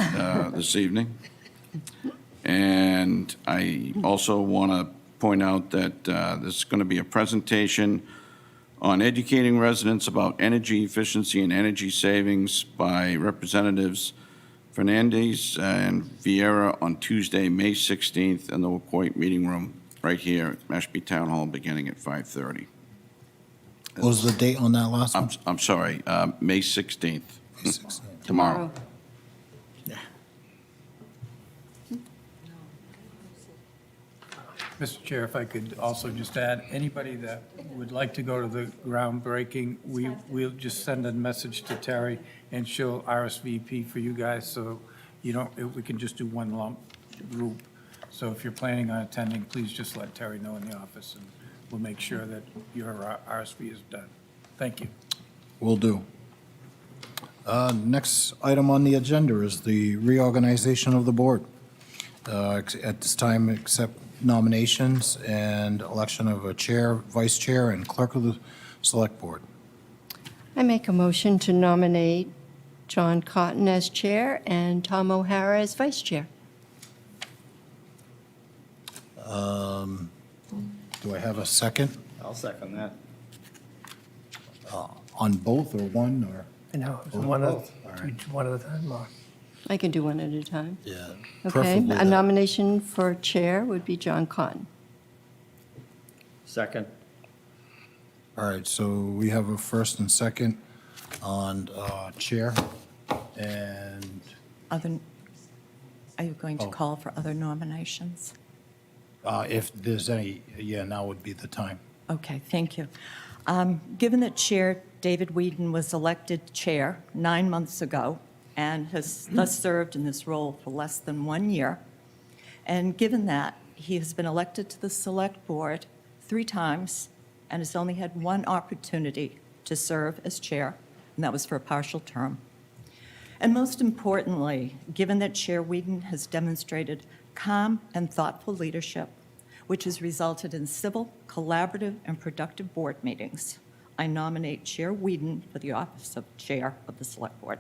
this evening. And I also want to point out that there's going to be a presentation on educating residents about energy efficiency and energy savings by Representatives Fernandez and Vieira on Tuesday, May 16th in the Wacoit Meeting Room right here at Mashpee Town Hall beginning at 5:30. What was the date on that last one? I'm sorry, May 16th. May 16th. Tomorrow. Mr. Chair, if I could also just add, anybody that would like to go to the groundbreaking, we'll just send a message to Terry and she'll RSVP for you guys, so you don't, we can just do one lump group. So if you're planning on attending, please just let Terry know in the office, and we'll make sure that your RSV is done. Thank you. Will do. Next item on the agenda is the reorganization of the board. At this time, accept nominations and election of a chair, vice chair, and clerk of the select board. I make a motion to nominate John Cotton as chair and Tom O'Hara as vice chair. Do I have a second? I'll second that. On both or one, or? I know, one at a time, or? I can do one at a time. Yeah. Okay, preferably a that. nomination for chair would be John Cotton. Second. All right, so we have a first and second on chair, and Other, are you going to Oh. call for other nominations? if there's any, yeah, now would be the time. Okay, thank you. Given that Chair David Whedon was elected chair 9 months ago and has thus served in this role for less than 1 year, and given that he has been elected to the Select Board 3 times and has only had 1 opportunity to serve as chair, and that was for a partial term. And most importantly, given that Chair Whedon has demonstrated calm and thoughtful leadership, which has resulted in civil, collaborative, and productive board meetings, I nominate Chair Whedon for the office of Chair of the Select Board.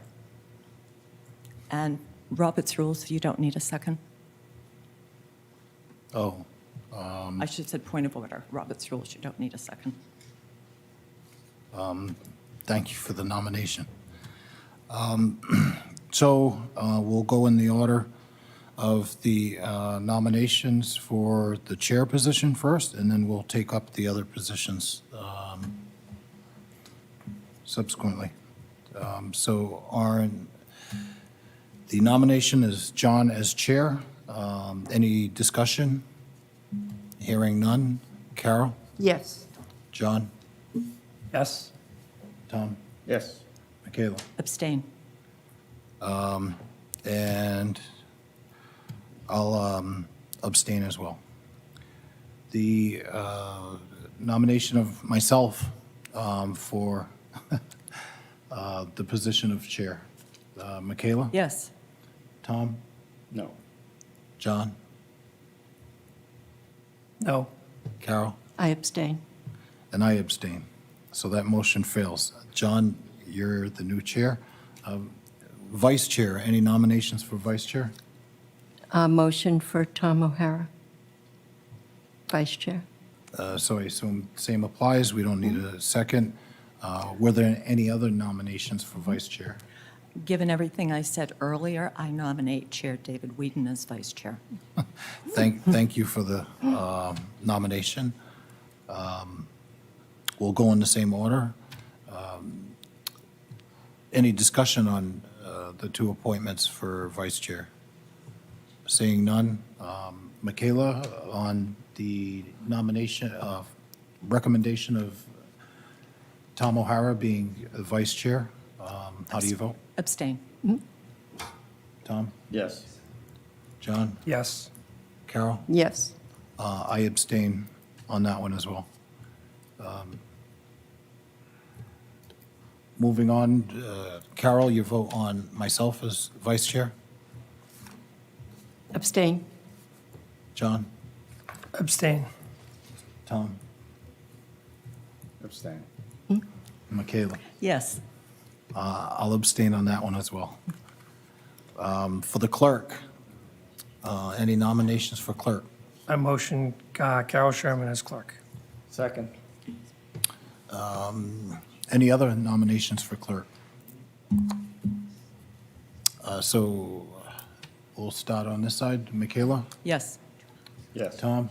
And Robert's rules, you don't need a second. Oh, I should have said point of order. Robert's rules, you don't need a second. thank you for the nomination. So we'll go in the order of the nominations for the chair position first, and then we'll take up the other positions subsequently. So the nomination is John as chair. Any discussion? Hearing none. Carol? Yes. John? Yes? Tom? Yes. Michaela? Abstain. And I'll abstain as well. The nomination of myself for the position of chair. Michaela? Yes. Tom? No. John? No? Carol? I abstain. And I abstain. So that motion fails. John, you're the new chair. Vice chair, any nominations for vice chair? Motion for Tom O'Hara, vice chair. So I assume same applies. We don't need a second. Were there any other nominations for vice chair? Given everything I said earlier, I nominate Chair David Whedon as vice chair. Thank you for the nomination. We'll go in the same order. Any discussion on the 2 appointments for vice chair? Seeing none. Michaela, on the nomination of, recommendation of Tom O'Hara being vice chair, how do you vote? Abstain. Tom? Yes. John? Yes? Carol? Yes. I abstain on that one as well. Moving on, Carol, you vote on myself as vice chair? Abstain. John? Abstain? Tom? Abstain. Michaela? Yes. I'll abstain on that one as well. For the clerk, any nominations for clerk? I motion Carol Sherman as clerk. Second. Any other nominations for clerk? So we'll start on this side. Michaela? Yes. Yes. Tom?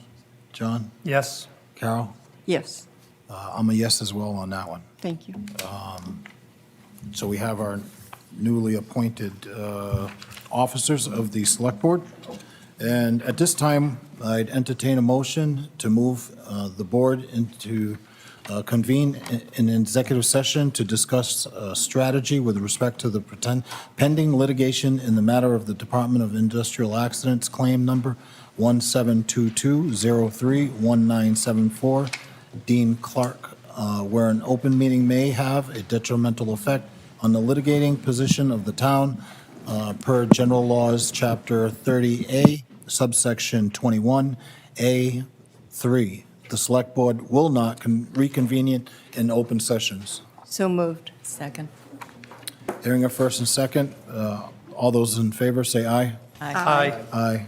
John? Yes? Carol? Yes. I'm a yes as well on that one. Thank you. So we have our newly appointed officers of the Select Board. And at this time, I'd entertain a motion to move the board into convene an executive session to discuss strategy with respect to the pending litigation in the matter of the Department of Industrial Accidents claim number 1722031974, Dean Clark, where an open meeting may have a detrimental effect on the litigating position of the town per General Laws, Chapter 30A, subsection 21A3. The Select Board will not reconvene in open sessions. So moved. Second. Hearing a first and second, all those in favor say aye. Aye. Aye.